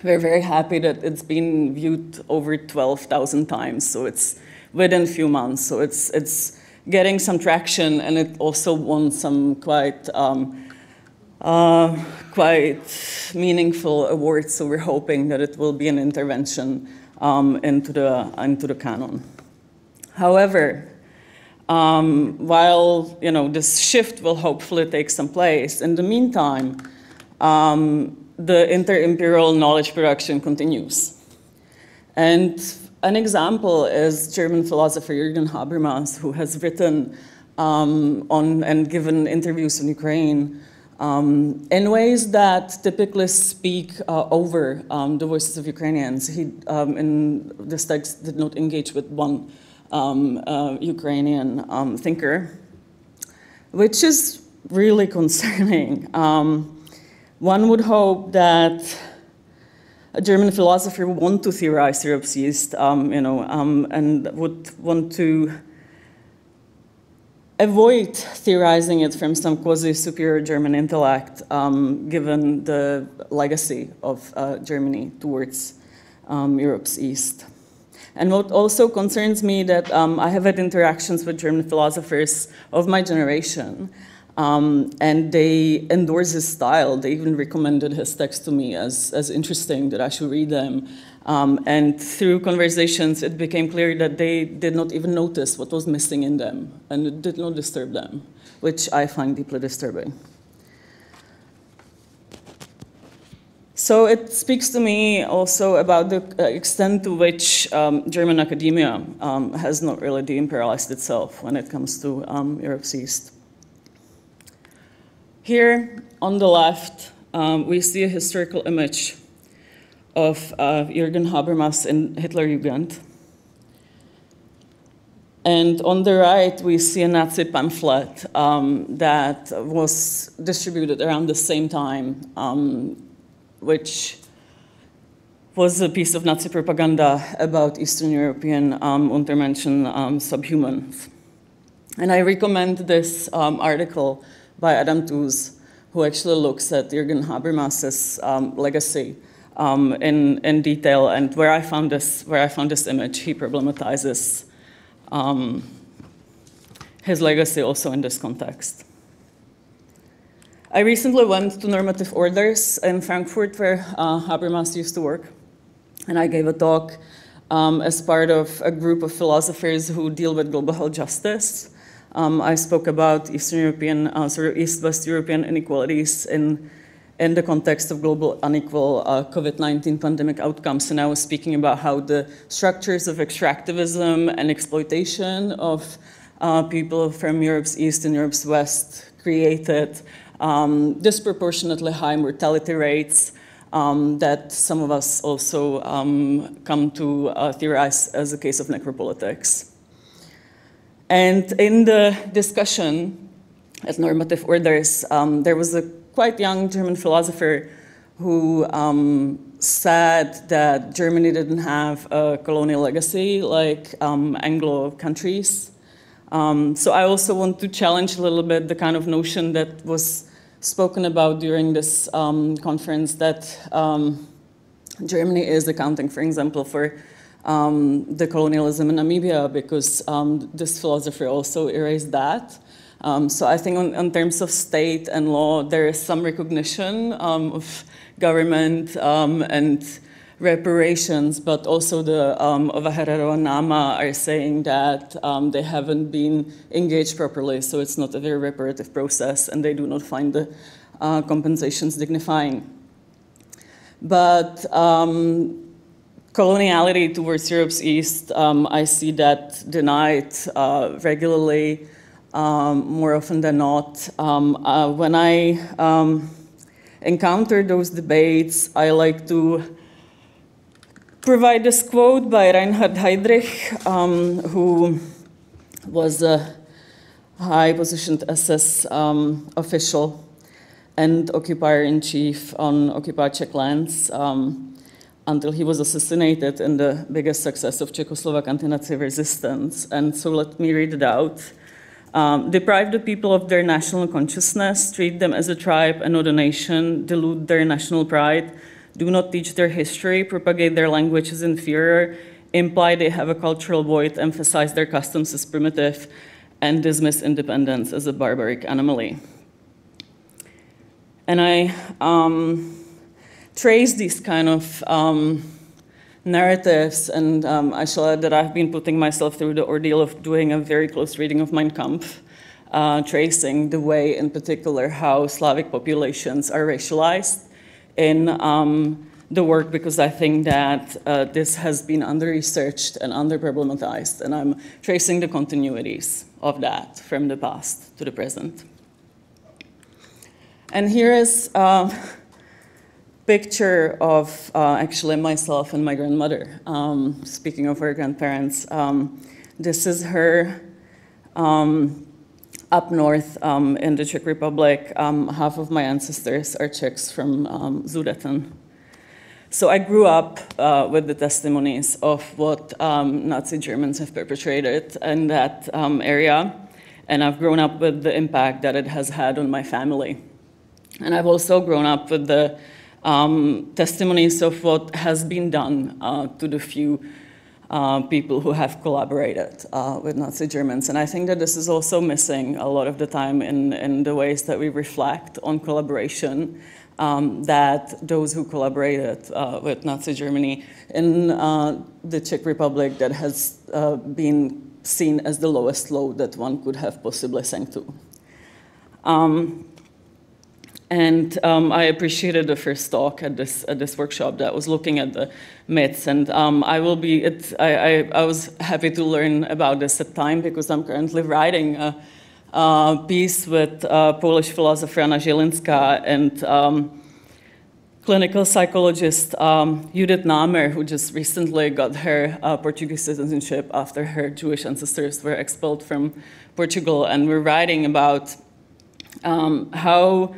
We're very happy that it's been viewed over 12,000 times, so it's within a few months. So it's getting some traction, and it also won some quite meaningful awards, so we're hoping that it will be an intervention into the canon. However, while this shift will hopefully take some place, in the meantime, the inter-imperial knowledge production continues. And an example is German philosopher Jürgen Habermas, who has written on and given interviews in Ukraine in ways that typically speak over the voices of Ukrainians. He, in this text, did not engage with one Ukrainian thinker, which is really concerning. One would hope that a German philosopher would want to theorize Europe's East, and would want to avoid theorizing it from some quasi-superior German intellect, given the legacy of Germany towards Europe's East. And what also concerns me that I have had interactions with German philosophers of my generation, and they endorse his style. They even recommended his text to me as interesting, that I should read them. And through conversations, it became clear that they did not even notice what was missing in them, and it did not disturb them, which I find deeply disturbing. So it speaks to me also about the extent to which German academia has not really de-imperialized itself when it comes to Europe's East. Here on the left, we see a historical image of Jürgen Habermas in Hitlerjugend. And on the right, we see a Nazi pamphlet that was distributed around the same time, which was a piece of Nazi propaganda about Eastern European Untermenschen subhumans. And I recommend this article by Adam Tooze, who actually looks at Jürgen Habermas's legacy in detail, and where I found this image, he problematizes his legacy also in this context. I recently went to Normative Orders in Frankfurt, where Habermas used to work, and I gave a talk as part of a group of philosophers who deal with global health justice. I spoke about Eastern European, East-West European inequalities in the context of global unequal COVID-19 pandemic outcomes, and I was speaking about how the structures of extractivism and exploitation of people from Europe's East and Europe's West created disproportionately high mortality rates that some of us also come to theorize as a case of necropolitics. And in the discussion at normative orders, there was a quite young German philosopher who said that Germany didn't have a colonial legacy like Anglo countries. So I also want to challenge a little bit the kind of notion that was spoken about during this conference that Germany is accounting, for example, for the colonialism in Namibia, because this philosopher also erased that. So I think in terms of state and law, there is some recognition of government and reparations, but also the Ovaherero and Nama are saying that they haven't been engaged properly, so it's not a very reparative process, and they do not find the compensations dignifying. But coloniality towards Europe's East, I see that denied regularly, more often than not. When I encounter those debates, I like to provide this quote by Reinhard Heydrich, who was a high-positioned SS official and occupier-in-chief on occupied Czech lands until he was assassinated in the biggest success of Czechoslovak anti-Nazi resistance. And so let me read it out. Deprive the people of their national consciousness, treat them as a tribe and not a nation, dilute their national pride, do not teach their history, propagate their language as inferior, imply they have a cultural void, emphasize their customs as primitive, and dismiss independence as a barbaric anomaly. And I trace these kind of narratives, and I shall add that I've been putting myself through the ordeal of doing a very close reading of Mein Kampf, tracing the way, in particular, how Slavic populations are racialized in the work, because I think that this has been under-researched and under-problematized, and I'm tracing the continuities of that from the past to the present. And here is a picture of actually myself and my grandmother. Speaking of her grandparents, this is her up north in the Czech Republic. Half of my ancestors are Czechs from Sudeten. So I grew up with the testimonies of what Nazi Germans have perpetrated in that area, and I've grown up with the impact that it has had on my family. And I've also grown up with the testimonies of what has been done to the few people who have collaborated with Nazi Germans. And I think that this is also missing a lot of the time in the ways that we reflect on collaboration, that those who collaborated with Nazi Germany in the Czech Republic, that has been seen as the lowest low that one could have possibly sunk to. And I appreciated the first talk at this workshop that was looking at the myths, and I was happy to learn about this at time, because I'm currently writing a piece with Polish philosopher Anna Zielinska and clinical psychologist Judith Namer, who just recently got her Portuguese citizenship after her Jewish ancestors were expelled from Portugal, and we're writing about how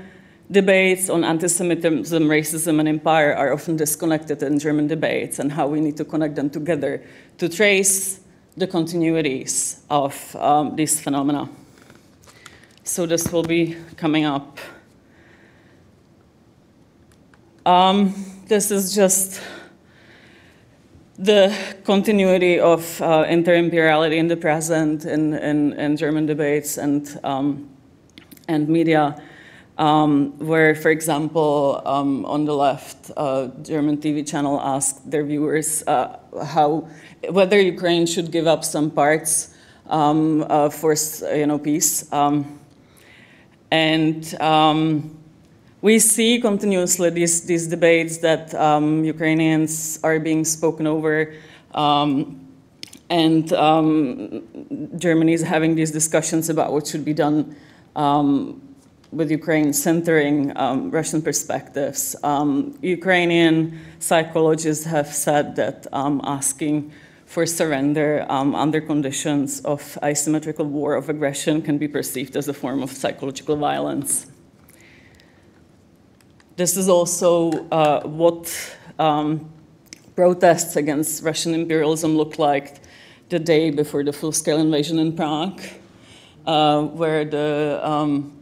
debates on anti-Semitism, racism, and empire are often disconnected in German debates, and how we need to connect them together to trace the continuities of these phenomena. So this will be coming up. This is just the continuity of inter-imperiality in the present in German debates and media. Where, for example, on the left, a German TV channel asked their viewers whether Ukraine should give up some parts for peace, and we see continuously these debates that Ukrainians are being spoken over, and Germany is having these discussions about what should be done with Ukraine, centering Russian perspectives. Ukrainian psychologists have said that asking for surrender under conditions of asymmetrical war of aggression can be perceived as a form of psychological violence. This is also what protests against Russian imperialism looked like the day before the full-scale invasion in Prague, where the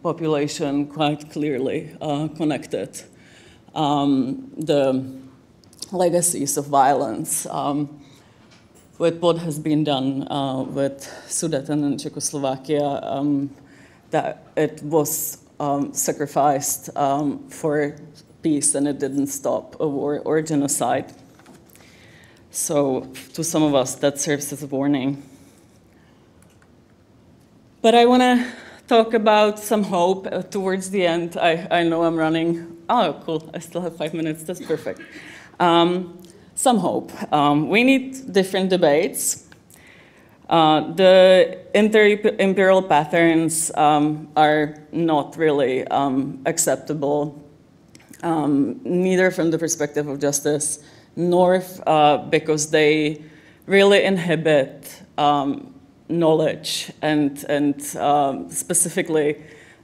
population quite clearly connected the legacies of violence with what has been done with Sudeten and Czechoslovakia, that it was sacrificed for peace and it didn't stop a war or a genocide. So to some of us, that serves as a warning. But I want to talk about some hope towards the end. I know I'm running. Oh, cool. I still have 5 minutes. That's perfect. Some hope. We need different debates. The inter-imperial patterns are not really acceptable, neither from the perspective of justice, nor because they really inhibit knowledge and specifically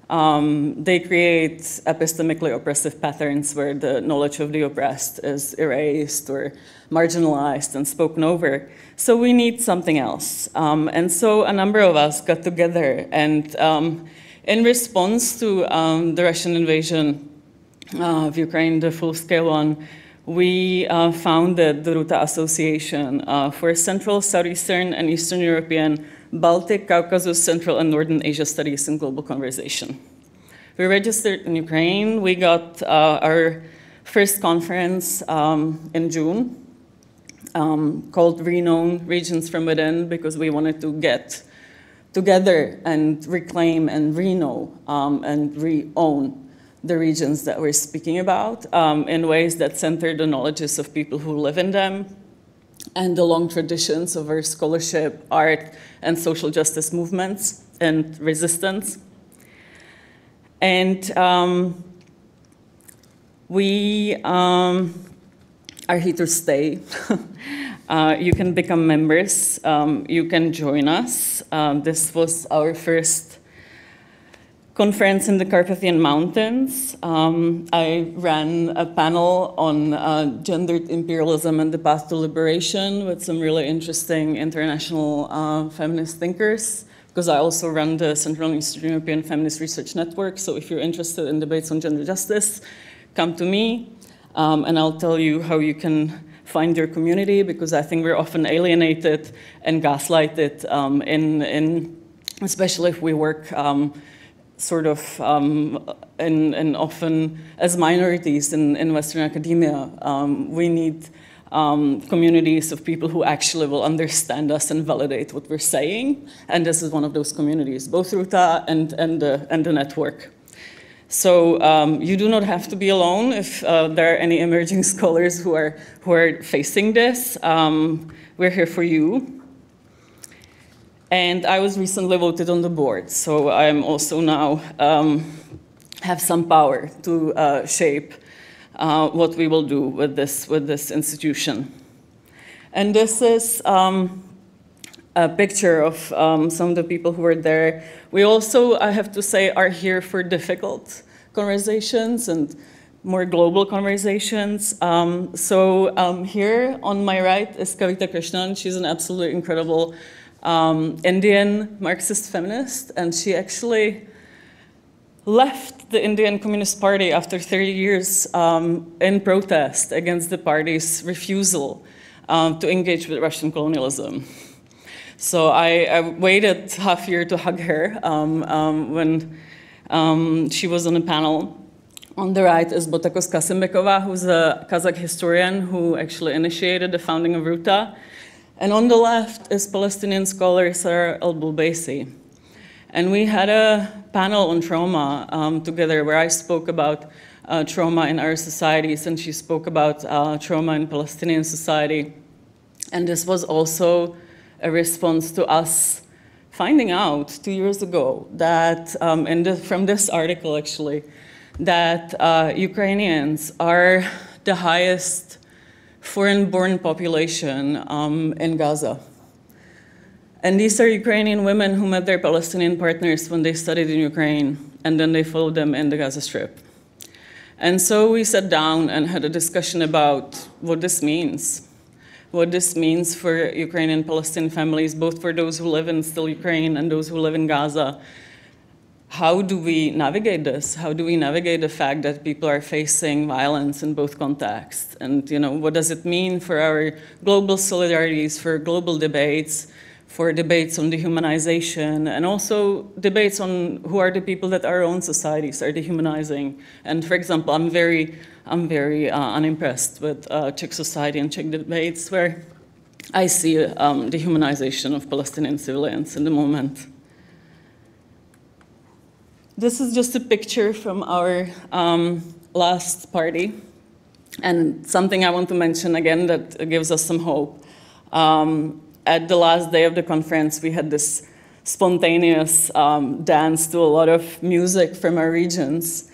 they create epistemically oppressive patterns where the knowledge of the oppressed is erased or marginalized and spoken over. So we need something else. And so a number of us got together and in response to the Russian invasion of Ukraine, the full-scale one, we founded the Ruta Association for Central, Southeastern, and Eastern European, Baltic, Caucasus, Central, and Northern Asia Studies in Global Conversation. We registered in Ukraine. We got our first conference in June called Renown Regions from Within, because we wanted to get together and reclaim and reknow and re-own the regions that we're speaking about in ways that center the knowledges of people who live in them and the long traditions of our scholarship, art, and social justice movements and resistance. And we are here to stay. You can become members. You can join us. This was our first conference in the Carpathian Mountains. I ran a panel on gendered imperialism and the path to liberation with some really interesting international feminist thinkers, because I also run the Central and Eastern European Feminist Research Network. So if you're interested in debates on gender justice, come to me, and I'll tell you how you can find your community, because I think we're often alienated and gaslighted, especially if we work sort of and often as minorities in Western academia. We need communities of people who actually will understand us and validate what we're saying, and this is one of those communities, both Ruta and the network. So you do not have to be alone if there are any emerging scholars who are facing this. We're here for you. And I was recently voted on the board, so I'm also now have some power to shape what we will do with this institution. And this is a picture of some of the people who were there. We also, I have to say, are here for difficult conversations and more global conversations. Here on my right is Kavita Krishnan. She's an absolutely incredible Indian Marxist feminist, and she actually left the Indian Communist Party after 30 years in protest against the party's refusal to engage with Russian colonialism. So I waited half a year to hug her when she was on a panel. On the right is Botakos Kasimbekova, who's a Kazakh historian who actually initiated the founding of Ruta. And on the left is Palestinian scholar Sarah El-Bulbaisi. And we had a panel on trauma together where I spoke about trauma in our societies, and she spoke about trauma in Palestinian society. And this was also a response to us finding out 2 years ago that, from this article actually, that Ukrainians are the highest foreign-born population in Gaza. And these are Ukrainian women who met their Palestinian partners when they studied in Ukraine, and then they followed them in the Gaza Strip. And so we sat down and had a discussion about what this means for Ukrainian Palestinian families, both for those who live in still Ukraine and those who live in Gaza. How do we navigate this? How do we navigate the fact that people are facing violence in both contexts? And what does it mean for our global solidarities, for global debates, for debates on dehumanization, and also debates on who are the people that our own societies are dehumanizing. And for example, I'm very unimpressed with Czech society and Czech debates where I see dehumanization of Palestinian civilians in the moment. This is just a picture from our last party, and something I want to mention again that gives us some hope. At the last day of the conference, we had this spontaneous dance to a lot of music from our regions.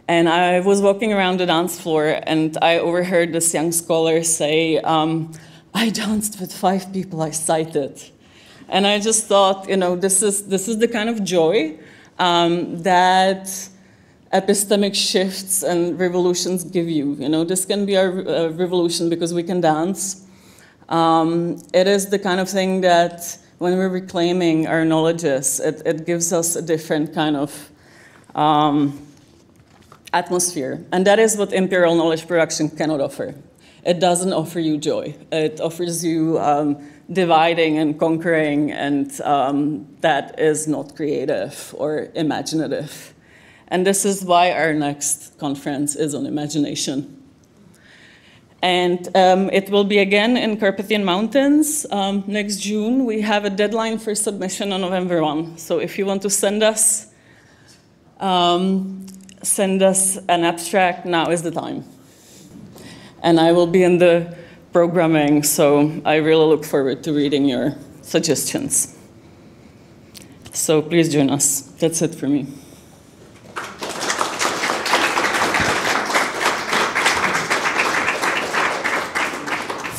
And I was walking around the dance floor, and I overheard this young scholar say, I danced with 5 people I cited. And I just thought, this is the kind of joy that epistemic shifts and revolutions give you. This can be our revolution because we can dance. It is the kind of thing that when we're reclaiming our knowledges, it gives us a different kind of atmosphere. And that is what imperial knowledge production cannot offer. It doesn't offer you joy. It offers you dividing and conquering, and that is not creative or imaginative. And this is why our next conference is on imagination. And it will be again in Carpathian Mountains next June. We have a deadline for submission on November 1. So if you want to send us an abstract, now is the time. And I will be in the programming, so I really look forward to reading your suggestions. So please join us. That's it for me.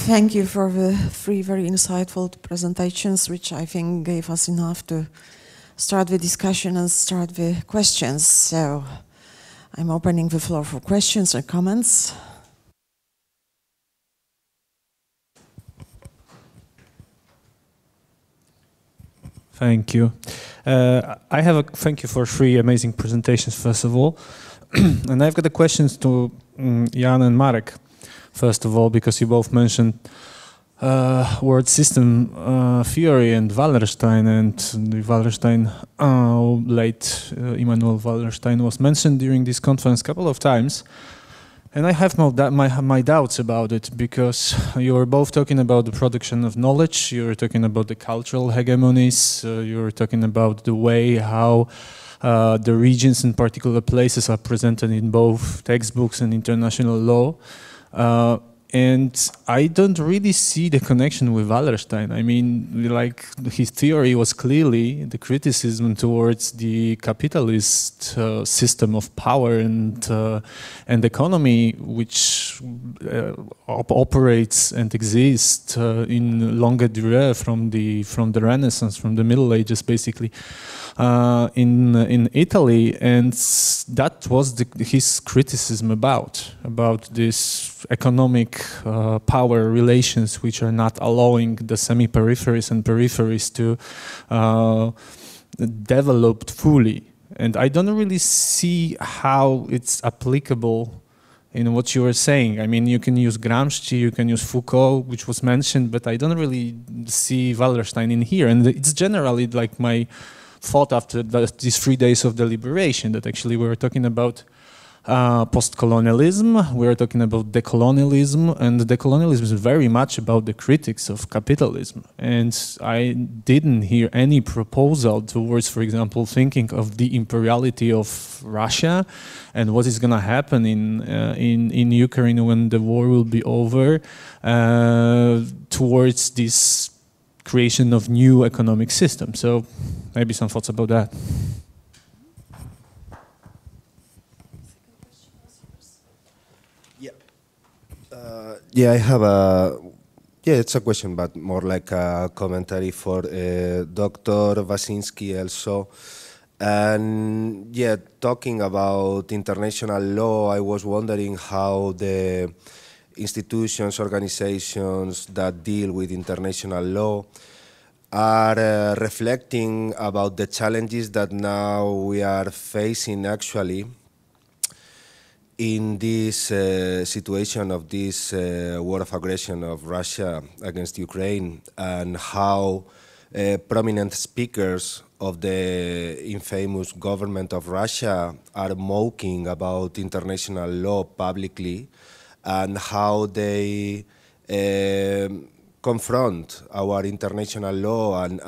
Thank you for the 3 very insightful presentations, which I think gave us enough to start the discussion and start the questions. So I'm opening the floor for questions or comments. Thank you. Thank you for 3 amazing presentations, first of all. And I've got the questions to Jan and Marek. First of all, because you both mentioned word system theory and Wallerstein, and the Wallerstein, late Immanuel Wallerstein was mentioned during this conference a couple of times. And I have my doubts about it, because you were both talking about the production of knowledge, you were talking about the cultural hegemonies, you were talking about the way how the regions in particular places are presented in both textbooks and international law. And I don't really see the connection with Wallerstein. I mean, like, his theory was clearly the criticism towards the capitalist system of power and economy, which operates and exists in longue durée from the Renaissance, from the Middle Ages, basically, in Italy, and that was his criticism about this economic power relations, which are not allowing the semi-peripheries and peripheries to develop fully. And I don't really see how it's applicable in what you were saying. I mean, you can use Gramsci, you can use Foucault, which was mentioned, but I don't really see Wallerstein in here. And it's generally like my thought after these 3 days of deliberation, that actually we were talking about post-colonialism, we were talking about decolonialism, and decolonialism is very much about the critics of capitalism. And I didn't hear any proposal towards, for example, thinking of the imperiality of Russia and what is going to happen in Ukraine when the war will be over, towards this creation of new economic system. So maybe some thoughts about that. Yeah, I have a, yeah, it's a question, but more like a commentary for Dr. Wasiński also. And yeah, talking about international law, I was wondering how the institutions, organizations that deal with international law are reflecting about the challenges that now we are facing actually in this situation of this war of aggression of Russia against Ukraine, and how prominent speakers of the infamous government of Russia are mocking about international law publicly, and how they confront our international law and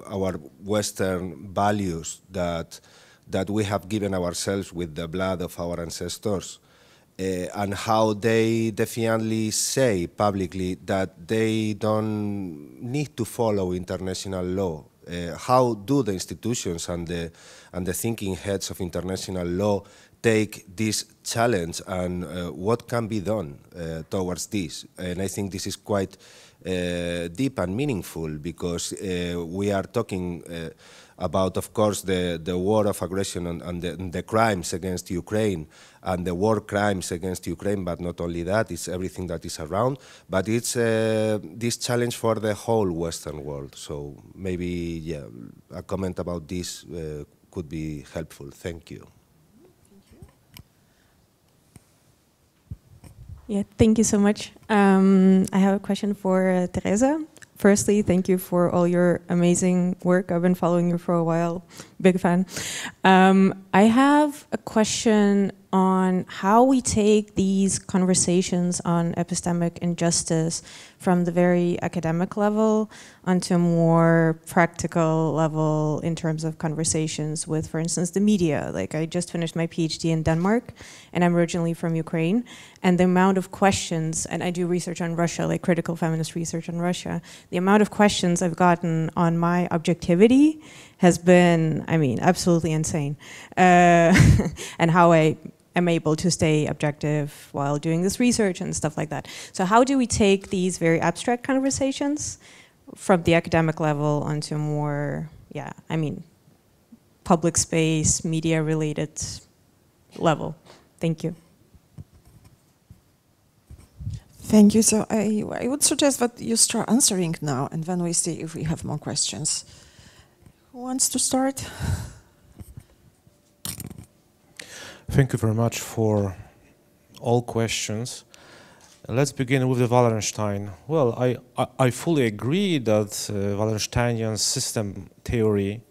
our Western values that we have given ourselves with the blood of our ancestors, and how they defiantly say publicly that they don't need to follow international law. How do the institutions and the thinking heads of international law take this challenge, and what can be done towards this? And I think this is quite deep and meaningful, because we are talking about, of course, the war of aggression and the crimes against Ukraine and the war crimes against Ukraine, but not only that, it's everything that is around, but it's this challenge for the whole Western world. So maybe, yeah, a comment about this could be helpful. Thank you. Yeah, thank you so much. I have a question for Tereza. Firstly, thank you for all your amazing work. I've been following you for a while. Big fan. I have a question on how we take these conversations on epistemic injustice from the very academic level onto a more practical level in terms of conversations with, for instance, the media. Like, I just finished my PhD in Denmark, and I'm originally from Ukraine, and the amount of questions, and I do research on Russia, like critical feminist research on Russia, the amount of questions I've gotten on my objectivity has been, I mean, absolutely insane. And how I am able to stay objective while doing this research and stuff like that. So how do we take these very abstract conversations from the academic level onto a more, yeah, I mean, public space, media-related level? Thank you. Thank you. So I would suggest that you start answering now, and then we see if we have more questions. Who wants to start? Thank you very much for all questions. Let's begin with the Wallenstein. Well, I fully agree that Wallensteinian system theory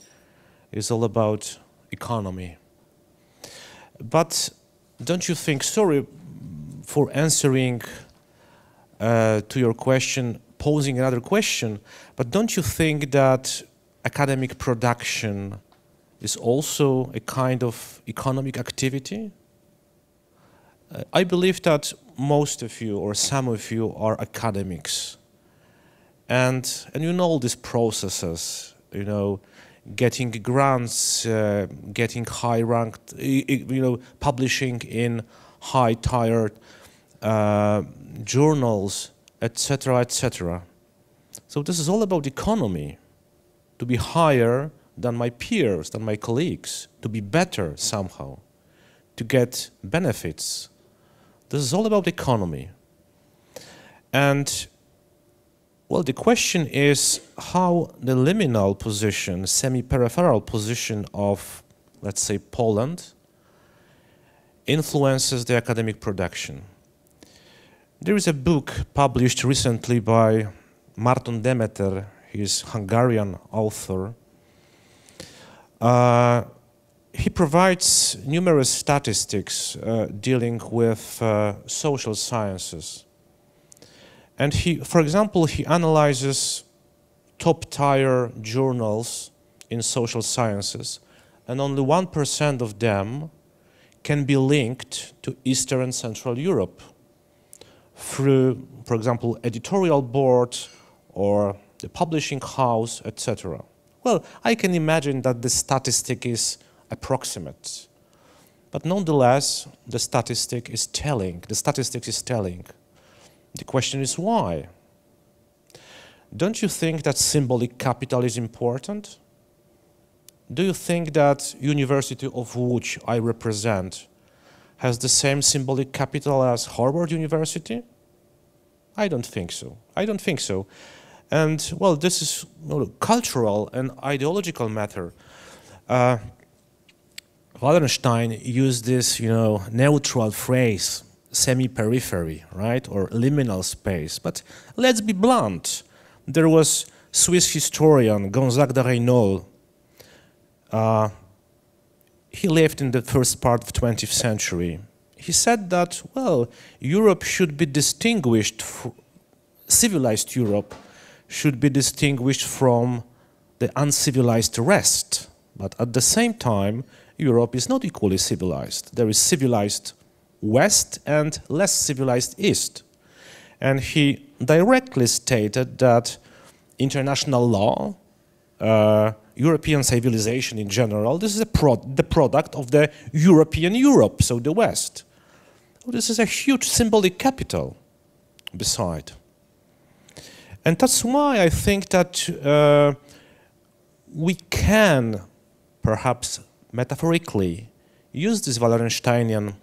is all about economy. But don't you think, sorry for answering to your question, posing another question, but don't you think that academic production is also a kind of economic activity? I believe that most of you or some of you are academics, and you know these processes, you know, getting grants, getting high ranked, you know, publishing in high tired journals, etc., etc. So this is all about economy, to be higher than my peers, than my colleagues, to be better somehow, to get benefits. This is all about economy. And, well, the question is how the liminal position, semi-peripheral position of, let's say, Poland influences the academic production. There is a book published recently by Marton Demeter, he is Hungarian author. He provides numerous statistics dealing with social sciences. And he, for example, he analyzes top-tier journals in social sciences, and only 1% of them can be linked to Eastern and Central Europe through, for example, editorial board or the publishing house, etc. Well, I can imagine that the statistic is approximate, but nonetheless, the statistics is telling The question is why? Don't you think that symbolic capital is important? Do you think that University of Łódź I represent has the same symbolic capital as Harvard University? I don't think so. I don't think so. And, well, this is cultural and ideological matter. Wallenstein used this, neutral phrase, semi-periphery, right, or liminal space. But let's be blunt. There was Swiss historian Gonzague de Reynaud. He lived in the first part of the 20th century. He said that, well, Europe should be distinguished, civilized Europe should be distinguished from the uncivilized rest. But at the same time, Europe is not equally civilized. There is civilized West and less civilized East. And he directly stated that international law, European civilization in general, this is the product of the European Europe, so the West. Well, this is a huge symbolic capital beside. And that's why I think that we can, perhaps metaphorically, use this Wallensteinian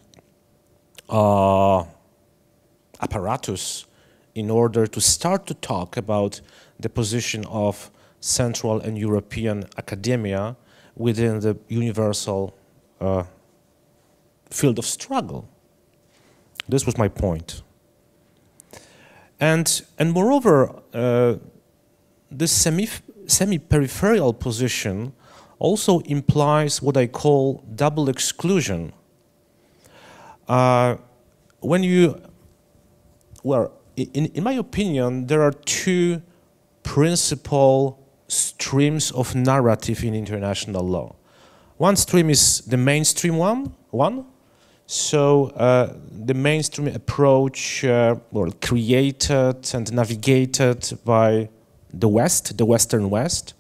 apparatus in order to start to talk about the position of Central and European academia within the universal field of struggle. This was my point. And moreover, this semi-peripheral position also implies what I call double exclusion. When you, well, in my opinion, there are two principal streams of narrative in international law. One stream is the mainstream one. So the mainstream approach, well, created and navigated by the West, the Western West.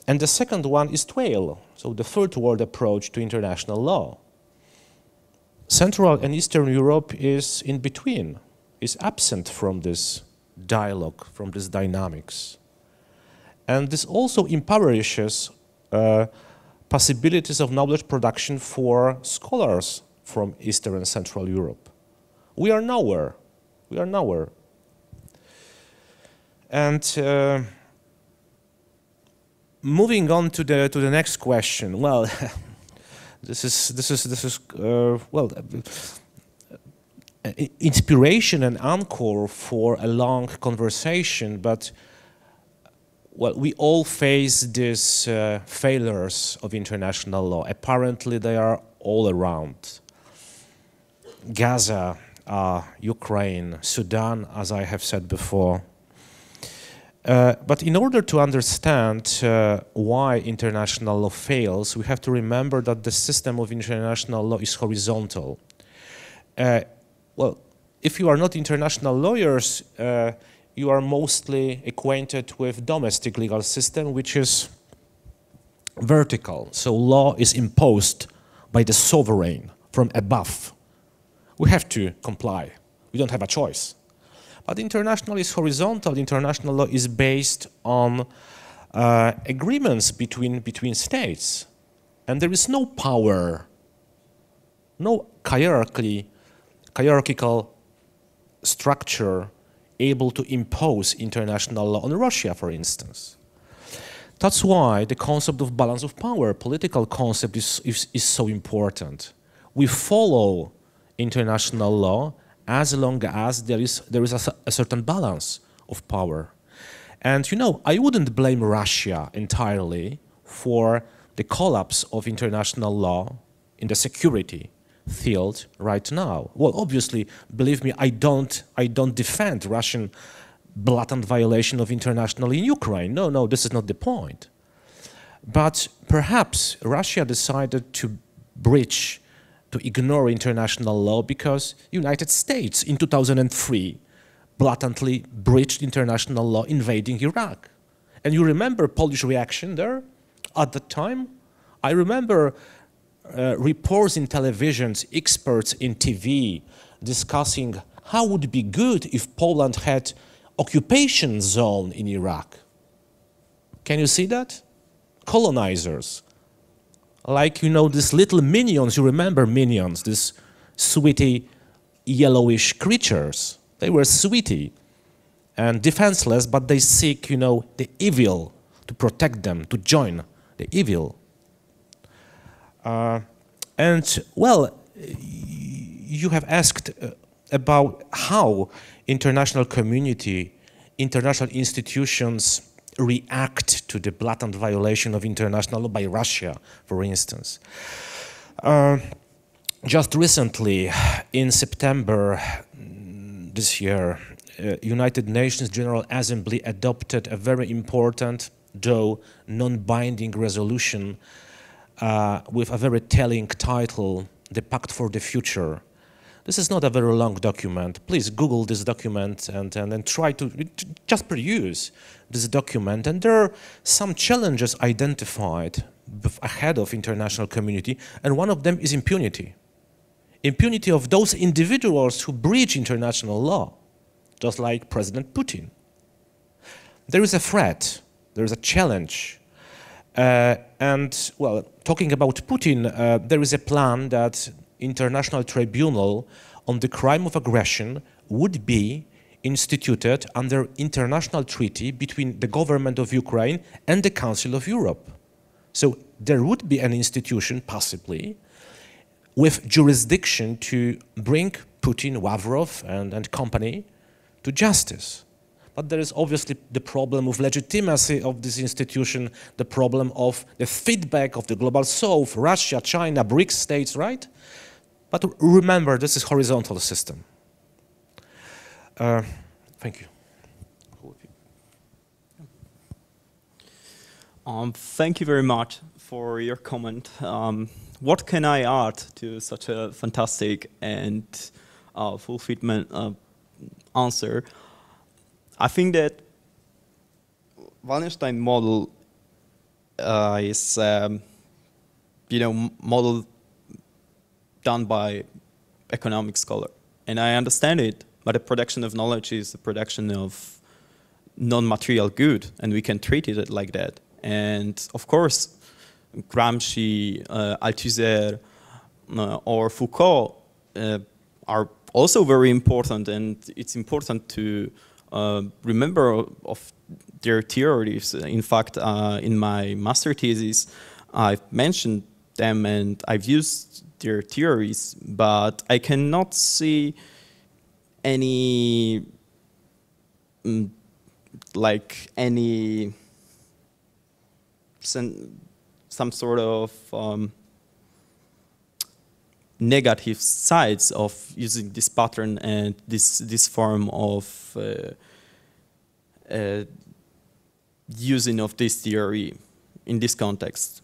And the second one is TWAIL, so the third world approach to international law. Central and Eastern Europe is in between, is absent from this dialogue, from this dynamics. And this also impoverishes possibilities of knowledge production for scholars from Eastern and Central Europe. We are nowhere. We are nowhere. And moving on to the next question. Well, this is well, inspiration and anchor for a long conversation, but well, we all face these failures of international law. Apparently, they are all around. Gaza, Ukraine, Sudan, as I have said before. But in order to understand why international law fails, we have to remember that the system of international law is horizontal. Well, if you are not international lawyers, you are mostly acquainted with domestic legal system, which is vertical. So law is imposed by the sovereign from above. We have to comply. We don't have a choice. But international is horizontal. International law is based on agreements between states. And there is no power, no hierarchical structure able to impose international law on Russia, for instance. That's why the concept of balance of power, political concept, is so important. We follow international law as long as there is a certain balance of power. And you know, I wouldn't blame Russia entirely for the collapse of international law in the security field right now. Well, obviously, believe me, I don't defend Russian blatant violation of international in Ukraine. No, this is not the point. But perhaps Russia decided to ignore international law because United States in 2003 blatantly breached international law invading Iraq. And you remember Polish reaction there at the time? I remember reports in televisions, experts in TV discussing how would it be good if Poland had occupation zone in Iraq? Can you see that? Colonizers. Like, you know, these little minions, you remember minions, these sweetie yellowish creatures. They were sweetie and defenseless, but they seek, you know, the evil to protect them, to join the evil. And, well, you have asked about how international community, international institutions react to the blatant violation of international law by Russia, for instance. Just recently, in September this year, United Nations General Assembly adopted a very important, though non-binding resolution with a very telling title, The Pact for the Future. This is not a very long document. Please Google this document and try to just peruse this document. And there are some challenges identified ahead of international community, and one of them is impunity. Impunity of those individuals who breach international law, just like President Putin. There is a threat, there is a challenge. And, well, talking about Putin, there is a plan that International Tribunal on the crime of aggression would be instituted under international treaty between the government of Ukraine and the Council of Europe. So there would be an institution, possibly, with jurisdiction to bring Putin, Lavrov, and company to justice. But there is obviously the problem of legitimacy of this institution, the problem of the feedback of the global south, Russia, China, BRICS states, right? But remember, this is a horizontal system. Thank you. Thank you very much for your comment. What can I add to such a fantastic and fulfillment answer? I think that Wallenstein model is, model done by economic scholar, and I understand it. But the production of knowledge is the production of non-material good, and we can treat it like that. And of course, Gramsci, Althusser, or Foucault are also very important, and it's important to remember of their theories. In fact, in my master thesis, I've mentioned them and I've used their theories, but I cannot see any some sort of negative sides of using this pattern and this form of using of this theory in this context.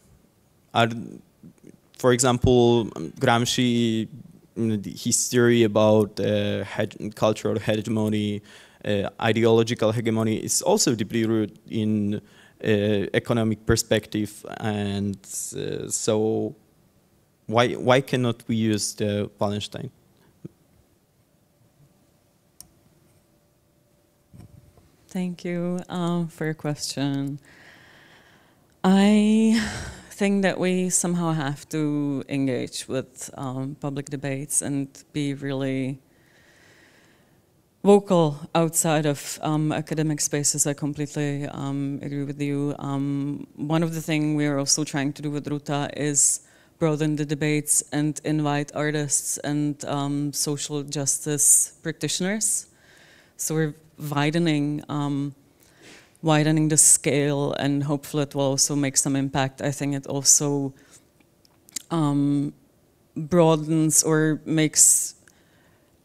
For example, Gramsci, his theory about cultural hegemony, ideological hegemony, is also deeply rooted in economic perspective, and so why cannot we use the Wallenstein? Thank you for your question. I think that we somehow have to engage with public debates and be really vocal outside of academic spaces. I completely agree with you. One of the things we are also trying to do with Ruta is broaden the debates and invite artists and social justice practitioners. So we're widening the scale, and hopefully it will also make some impact. I think it also broadens or makes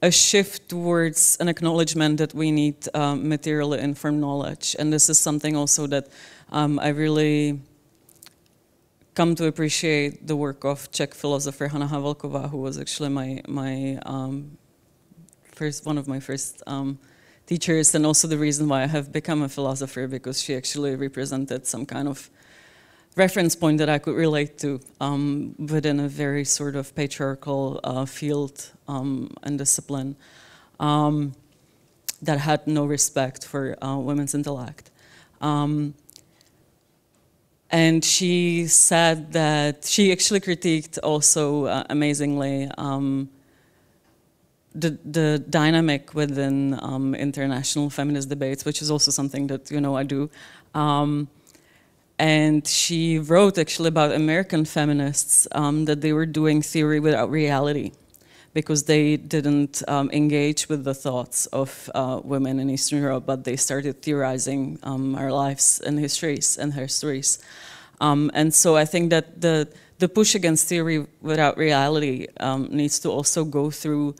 a shift towards an acknowledgement that we need materially informed knowledge. And this is something also that I really come to appreciate the work of Czech philosopher Hanna Havelková, who was actually one of my first teachers, and also the reason why I have become a philosopher, because she actually represented some kind of reference point that I could relate to within a very sort of patriarchal field and discipline. that had no respect for women's intellect. And she said that she actually critiqued also amazingly the dynamic within international feminist debates, which is also something that I do. And she wrote actually about American feminists that they were doing theory without reality, because they didn't engage with the thoughts of women in Eastern Europe, but they started theorizing our lives and histories. And so I think that the push against theory without reality needs to also go through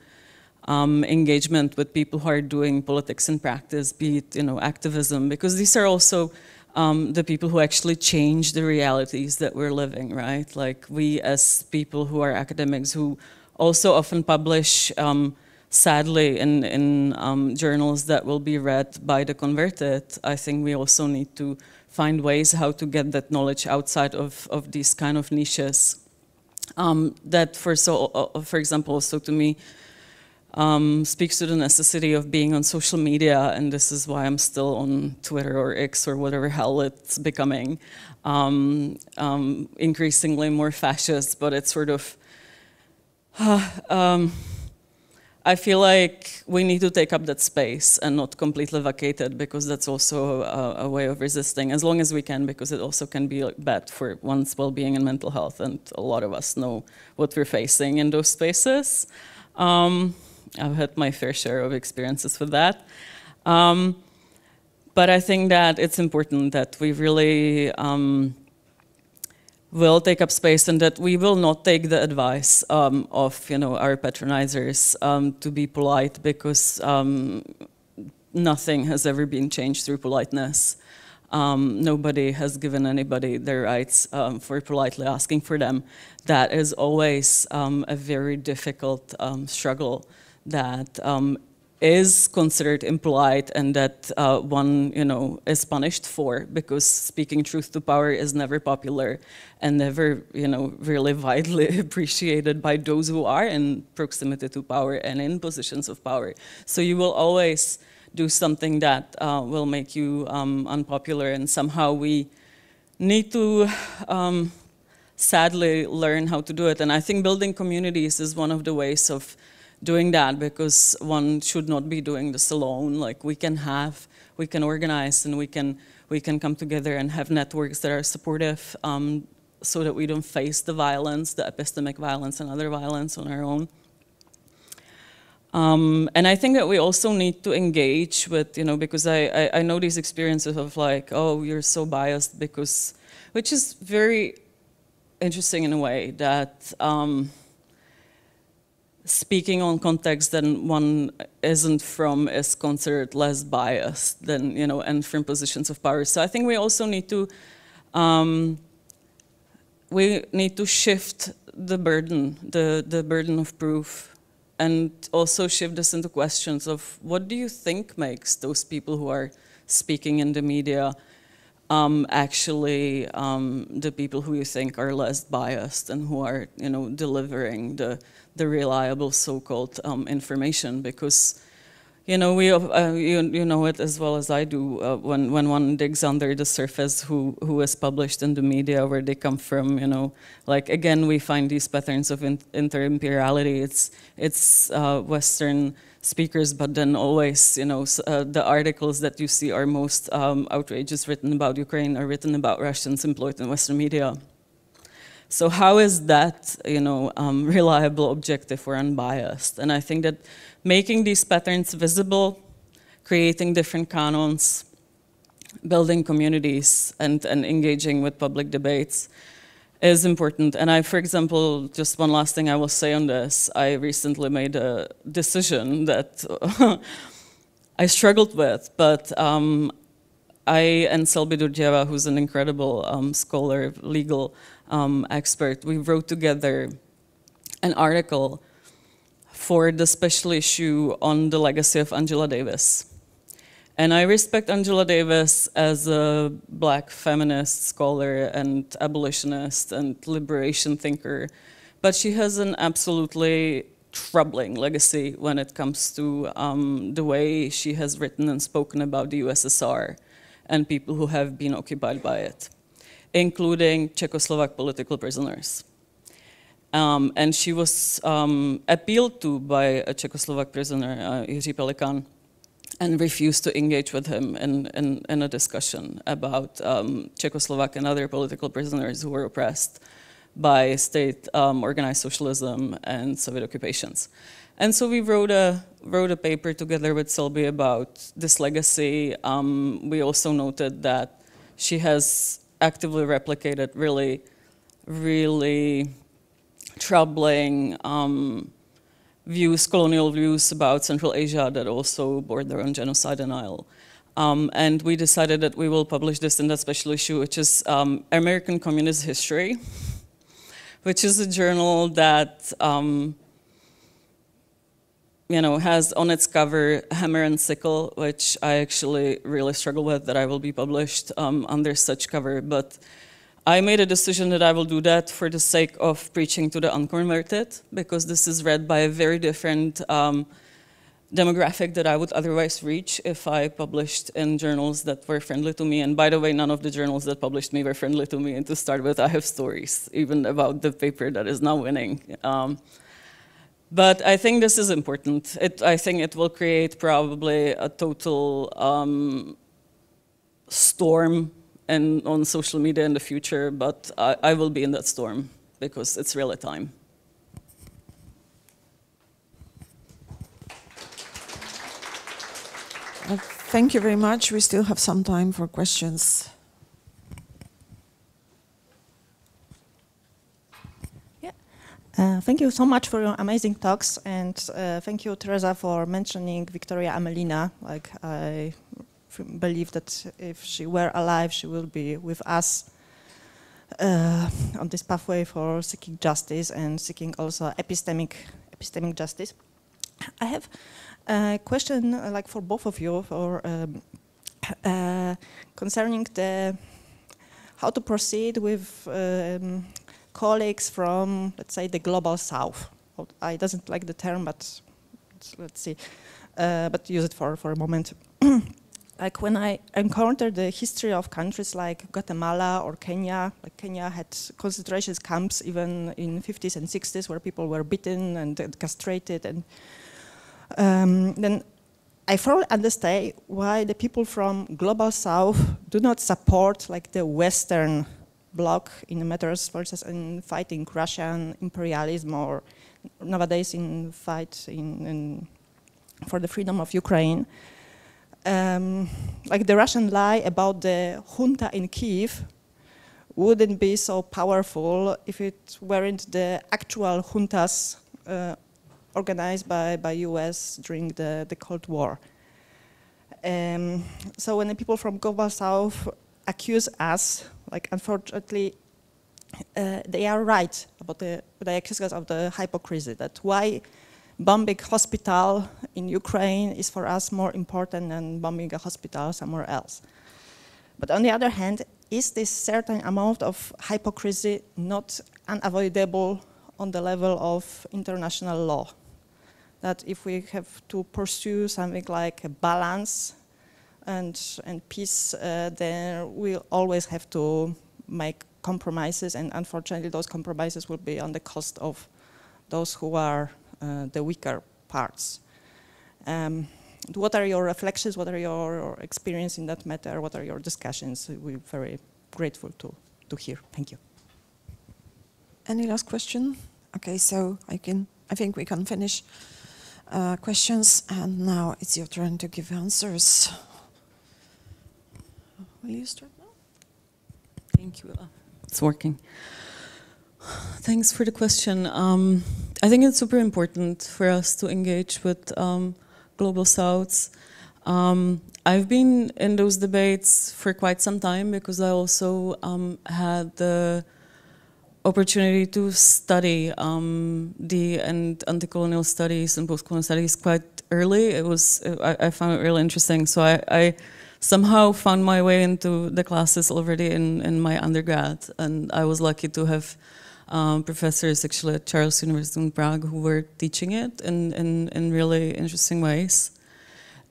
engagement with people who are doing politics in practice, be it activism, because these are also the people who actually change the realities that we're living, right? Like we as people who are academics who also often publish, sadly, in journals that will be read by the converted. I think we also need to find ways how to get that knowledge outside of these kind of niches. That, for example, also to me, speaks to the necessity of being on social media, and this is why I'm still on Twitter or X or whatever hell it's becoming, increasingly more fascist, but it's sort of, I feel like we need to take up that space and not completely vacate it, because that's also a way of resisting, as long as we can, because it also can be bad for one's well-being and mental health, and a lot of us know what we're facing in those spaces. I've had my fair share of experiences with that. But I think that it's important that we really will take up space, and that we will not take the advice of our patronizers to be polite, because nothing has ever been changed through politeness. Nobody has given anybody their rights for politely asking for them. That is always a very difficult struggle that is considered impolite, and that one, is punished for, because speaking truth to power is never popular and never, really widely appreciated by those who are in proximity to power and in positions of power. So you will always do something that will make you unpopular, and somehow we need to sadly learn how to do it. And I think building communities is one of the ways of doing that, because one should not be doing this alone. Like we can organize, and we can come together and have networks that are supportive, so that we don't face the violence, the epistemic violence and other violence on our own. And I think that we also need to engage with, because I know these experiences of like, oh, you're so biased, because, which is very interesting in a way, that speaking on context that one isn't from is considered less biased than, and from positions of power. So I think we also need to, shift the burden, the burden of proof, and also shift this into questions of what do you think makes those people who are speaking in the media actually the people who you think are less biased and who are, delivering the reliable so-called information, because you know it as well as I do when one digs under the surface who is published in the media, where they come from. Like again we find these patterns of inter-imperiality. It's Western speakers, but then always the articles that you see are most outrageous written about Ukraine are written about Russians employed in Western media. So how is that, reliable, objective, or unbiased? And I think that making these patterns visible, creating different canons, building communities, and engaging with public debates is important. And for example, just one last thing I will say on this, I recently made a decision that I struggled with, but I and Selby Durdieva, who's an incredible scholar, legal expert, we wrote together an article for the special issue on the legacy of Angela Davis. And I respect Angela Davis as a Black feminist scholar and abolitionist and liberation thinker, but she has an absolutely troubling legacy when it comes to the way she has written and spoken about the USSR and people who have been occupied by it, including Czechoslovak political prisoners. And she was appealed to by a Czechoslovak prisoner, Jiří Pelikan, and refused to engage with him in a discussion about Czechoslovak and other political prisoners who were oppressed by state-organized socialism and Soviet occupations. And so we wrote a paper together with Selby about this legacy. We also noted that she has actively replicated really, really troubling colonial views about Central Asia that also border on genocide denial. And we decided that we will publish this in that special issue, which is American Communist History, which is a journal that has on its cover hammer and sickle, which I actually really struggle with, that I will be published under such cover. But I made a decision that I will do that for the sake of preaching to the unconverted, because this is read by a very different demographic that I would otherwise reach if I published in journals that were friendly to me. And by the way, none of the journals that published me were friendly to me. And to start with, I have stories, even about the paper that is now winning. But I think this is important. I think it will create probably a total storm on social media in the future, but I will be in that storm because it's really time. Thank you very much. We still have some time for questions. Yeah. Thank you so much for your amazing talks, and thank you, Tereza, for mentioning Victoria Amelina. Like, I believe that if she were alive, she will be with us on this pathway for seeking justice and seeking also epistemic justice. I have a question, like for both of you, for concerning how to proceed with colleagues from, let's say, the global south. I doesn't like the term, but let's see, but use it for a moment. Like when I encountered the history of countries like Guatemala or Kenya, like Kenya had concentration camps even in 50s and 60s where people were beaten and castrated, and then I thoroughly understand why the people from global south do not support like the Western bloc in matters, for instance, in fighting Russian imperialism, or nowadays in fight for the freedom of Ukraine. Like the Russian lie about the junta in Kiev wouldn't be so powerful if it weren't the actual juntas organized by US during the Cold War. So when the people from global south accuse us, like unfortunately, they are right about they accuse us of the hypocrisy, that why bombing hospital in Ukraine is for us more important than bombing a hospital somewhere else. But on the other hand, is this certain amount of hypocrisy not unavoidable on the level of international law? That if we have to pursue something like a balance and peace, then we'll always have to make compromises, and unfortunately those compromises will be on the cost of those who are the weaker parts. What are your reflections? What are your experience in that matter? What are your discussions? We're very grateful to hear. Thank you. Any last question? Okay, so I think we can finish questions, and now it's your turn to give answers. Will you start now? Thank you. It's working. Thanks for the question. I think it's super important for us to engage with global Souths. I've been in those debates for quite some time because I also had the opportunity to study the anti-colonial studies and post-colonial studies quite early. I found it really interesting. So I somehow found my way into the classes already in my undergrad, and I was lucky to have professors actually at Charles University in Prague who were teaching it in really interesting ways.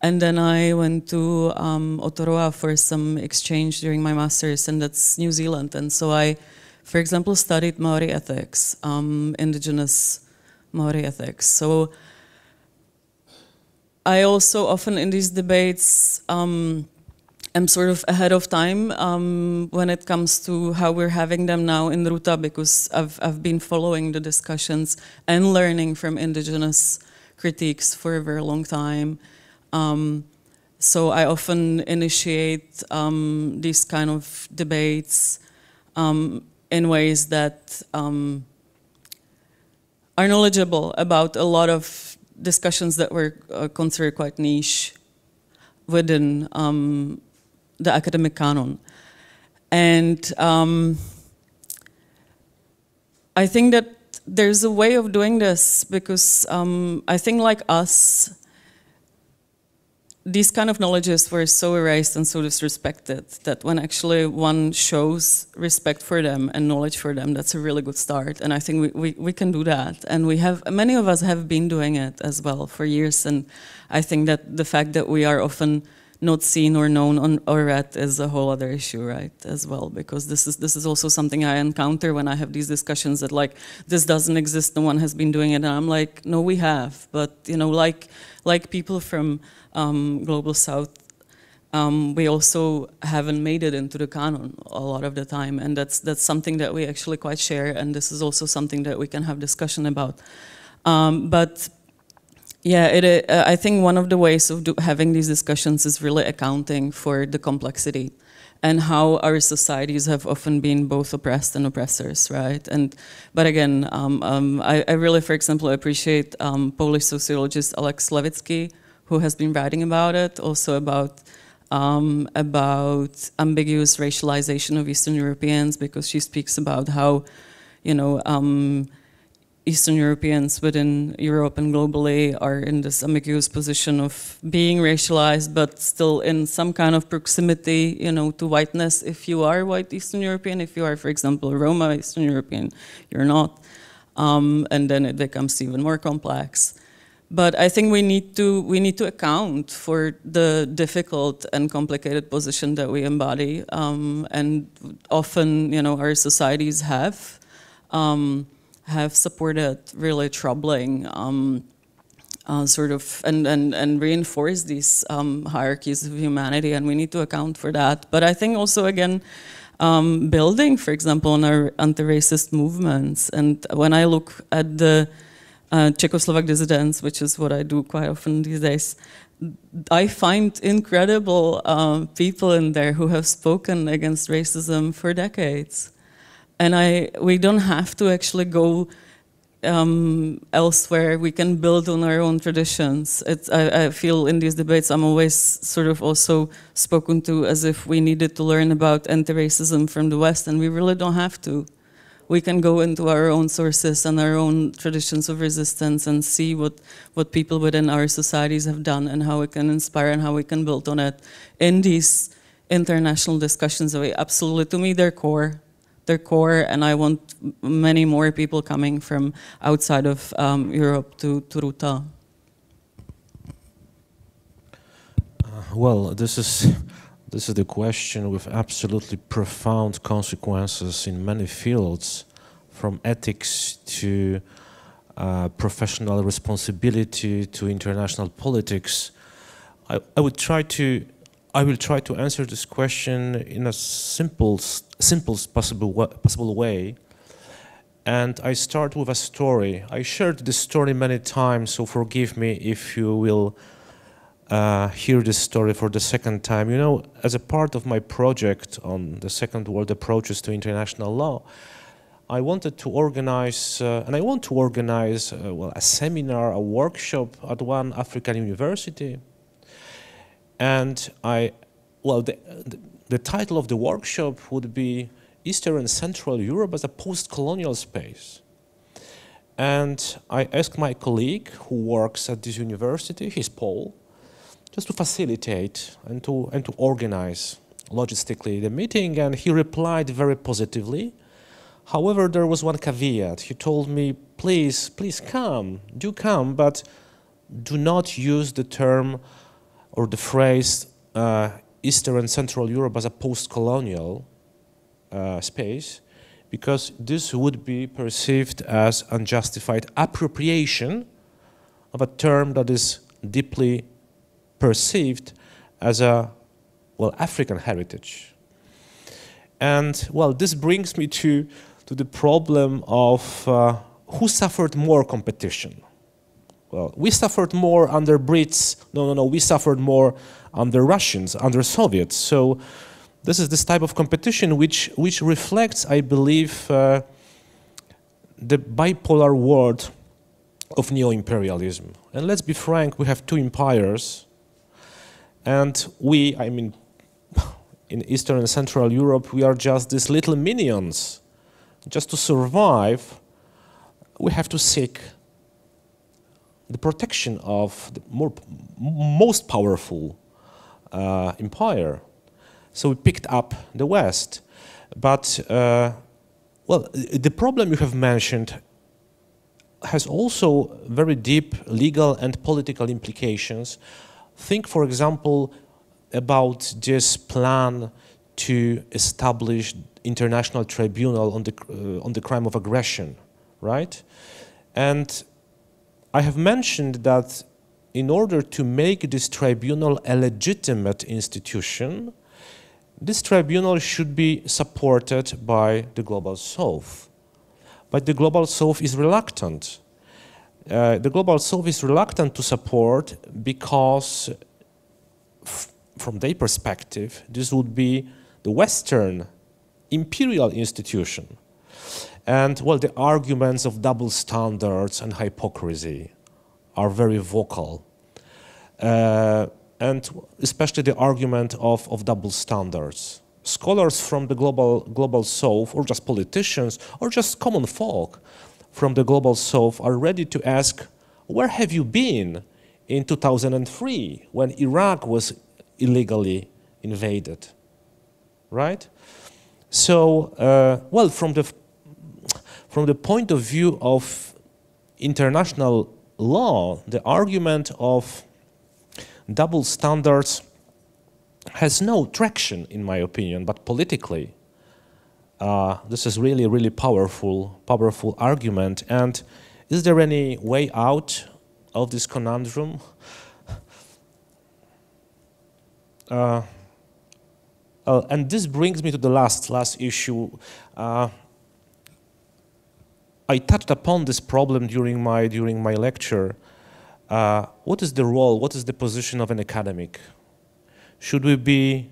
And then I went to Aotearoa for some exchange during my master's, and that's New Zealand. And so I, for example, studied Maori ethics, indigenous Maori ethics. So I also often in these debates am sort of ahead of time when it comes to how we're having them now in Ruta, because I've been following the discussions and learning from indigenous critiques for a very long time. So I often initiate these kind of debates in ways that are knowledgeable about a lot of discussions that were considered quite niche within the academic canon. And I think that there's a way of doing this because I think like us, these kind of knowledges were so erased and so disrespected that when actually one shows respect for them and knowledge for them, that's a really good start. And I think we can do that. And we have, many of us have been doing it as well for years. And I think that the fact that we are often not seen or known or read is a whole other issue, right, as well, because this is also something I encounter when I have these discussions that like, this doesn't exist, no one has been doing it, and I'm like, no, we have, but you know, like people from Global South, we also haven't made it into the canon a lot of the time, and that's something that we actually quite share, and this is also something that we can have discussion about. But yeah, I think one of the ways of having these discussions is really accounting for the complexity and how our societies have often been both oppressed and oppressors, right? But again, I really, for example, appreciate Polish sociologist Alex Levitsky, who has been writing about it, also about ambiguous racialization of Eastern Europeans, because she speaks about how, you know, Eastern Europeans within Europe and globally are in this ambiguous position of being racialized, but still in some kind of proximity, you know, to whiteness. If you are white Eastern European, if you are, for example, Roma Eastern European, you're not. And then it becomes even more complex. But I think we need to account for the difficult and complicated position that we embody, and often, you know, our societies have supported really troubling sort of and reinforced these hierarchies of humanity, and we need to account for that. But I think also, again, building, for example, on our anti-racist movements, and when I look at the Czechoslovak dissidents, which is what I do quite often these days, I find incredible people in there who have spoken against racism for decades. And we don't have to actually go elsewhere. We can build on our own traditions. I feel in these debates I'm always sort of also spoken to as if we needed to learn about anti-racism from the West, and we really don't have to. We can go into our own sources and our own traditions of resistance and see what people within our societies have done and how we can inspire and how we can build on it in these international discussions. Absolutely, to me, they're core. They're core, and I want many more people coming from outside of Europe to Ruta. Well, this is the question with absolutely profound consequences in many fields, from ethics to professional responsibility to international politics. I will try to answer this question in a simplest possible way. And I start with a story. I shared this story many times, so forgive me if you will hear this story for the second time. You know, as a part of my project on the Second World Approaches to International Law, I wanted to organize, and I want to organize, well, a seminar, a workshop at one African university. And the title of the workshop would be Eastern and Central Europe as a Post-Colonial Space. And I asked my colleague who works at this university, he's Paul, just to facilitate and to organize logistically the meeting, and he replied very positively. However, there was one caveat. He told me, please come, do come, but do not use the term or the phrase Eastern and Central Europe as a post-colonial space, because this would be perceived as unjustified appropriation of a term that is deeply perceived as a, well, African heritage. And, well, this brings me to the problem of who suffered more competition. Well, we suffered more under Brits. No, we suffered more under Russians, under Soviets. So this is this type of competition which reflects, I believe, the bipolar world of neo-imperialism. And let's be frank, we have two empires, and we, I mean, in Eastern and Central Europe, we are just these little minions. Just to survive, we have to seek the protection of the most powerful empire. So we picked up the West. But, well, the problem you have mentioned has also very deep legal and political implications. Think, for example, about this plan to establish international tribunal on the crime of aggression, right? And I have mentioned that in order to make this tribunal a legitimate institution, this tribunal should be supported by the Global South. But the Global South is reluctant. The Global South is reluctant to support because, from their perspective, this would be the Western imperial institution. And, well, the arguments of double standards and hypocrisy are very vocal. And especially the argument of double standards. Scholars from the global South, or just politicians, or just common folk from the Global South are ready to ask, where have you been in 2003 when Iraq was illegally invaded, right? So, well, from the point of view of international law, the argument of double standards has no traction, in my opinion, but politically, this is really, really powerful argument. And is there any way out of this conundrum? And this brings me to the last issue. I touched upon this problem during my lecture. What is the role, what is the position of an academic? Should we be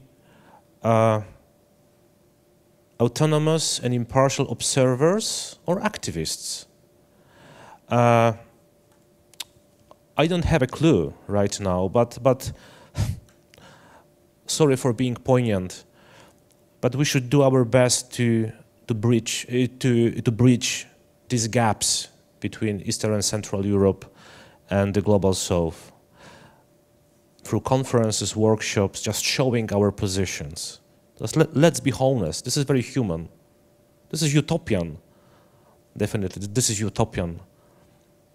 autonomous and impartial observers or activists? I don't have a clue right now, but sorry for being poignant, but we should do our best to bridge these gaps between Eastern and Central Europe and the Global South through conferences, workshops, just showing our positions. Let's be honest, this is very human. This is utopian, definitely, this is utopian.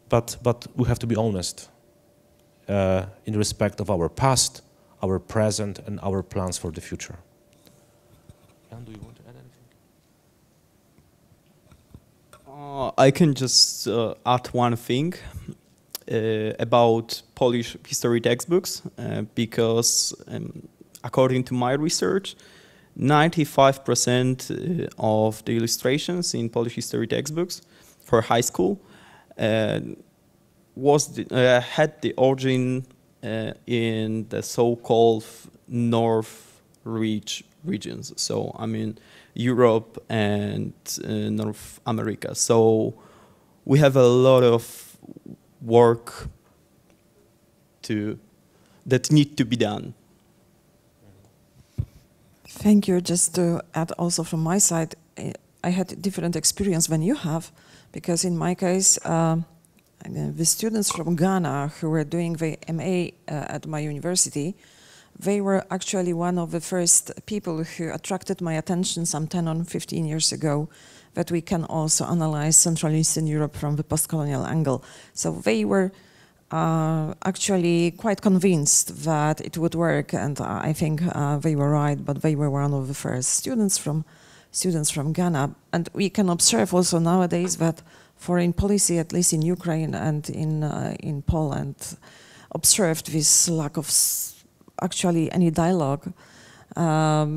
But we have to be honest in respect of our past, our present, and our plans for the future. Jan, do you want to add anything? I can just add one thing about Polish history textbooks, because according to my research, 95% of the illustrations in Polish history textbooks for high school had the origin in the so-called North regions. So, I mean, Europe and North America. So we have a lot of work that need to be done. Thank you. Just to add also from my side, I had a different experience than you have, because in my case, the students from Ghana who were doing the MA at my university, they were actually one of the first people who attracted my attention some 10 or 15 years ago. that we can also analyze Central Eastern Europe from the post-colonial angle. So they were actually quite convinced that it would work, and I think they were right, but they were one of the first students from Ghana. And we can observe also nowadays that foreign policy, at least in Ukraine and in Poland, observed this lack of actually any dialogue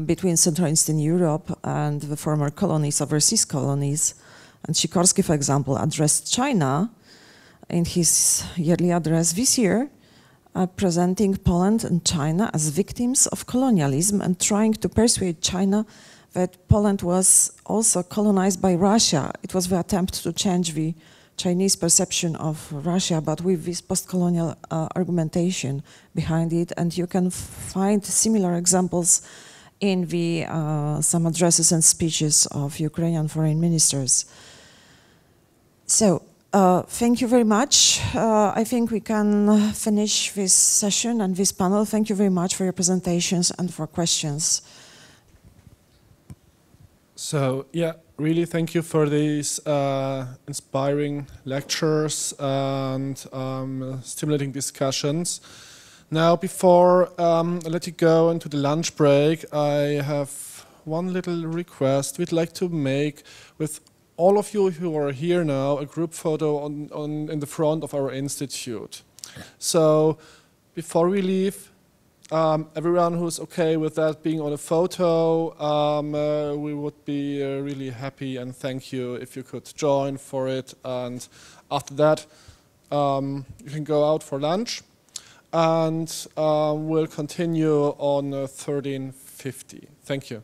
between Central and Eastern Europe and the former colonies, overseas colonies. And Sikorski, for example, addressed China in his yearly address this year, presenting Poland and China as victims of colonialism and trying to persuade China that Poland was also colonized by Russia. It was the attempt to change the Chinese perception of Russia, but with this post-colonial argumentation behind it. And you can find similar examples in the some addresses and speeches of Ukrainian foreign ministers. So, thank you very much. I think we can finish this session and this panel. Thank you very much for your presentations and for questions. So, yeah, really thank you for these inspiring lectures and stimulating discussions. Now, before I let you go into the lunch break, I have one little request we'd like to make with all of you who are here now, a group photo in the front of our institute. So, before we leave, everyone who's okay with that being on a photo, we would be really happy and thank you if you could join for it. And after that, you can go out for lunch, and we'll continue on 13:50. Thank you.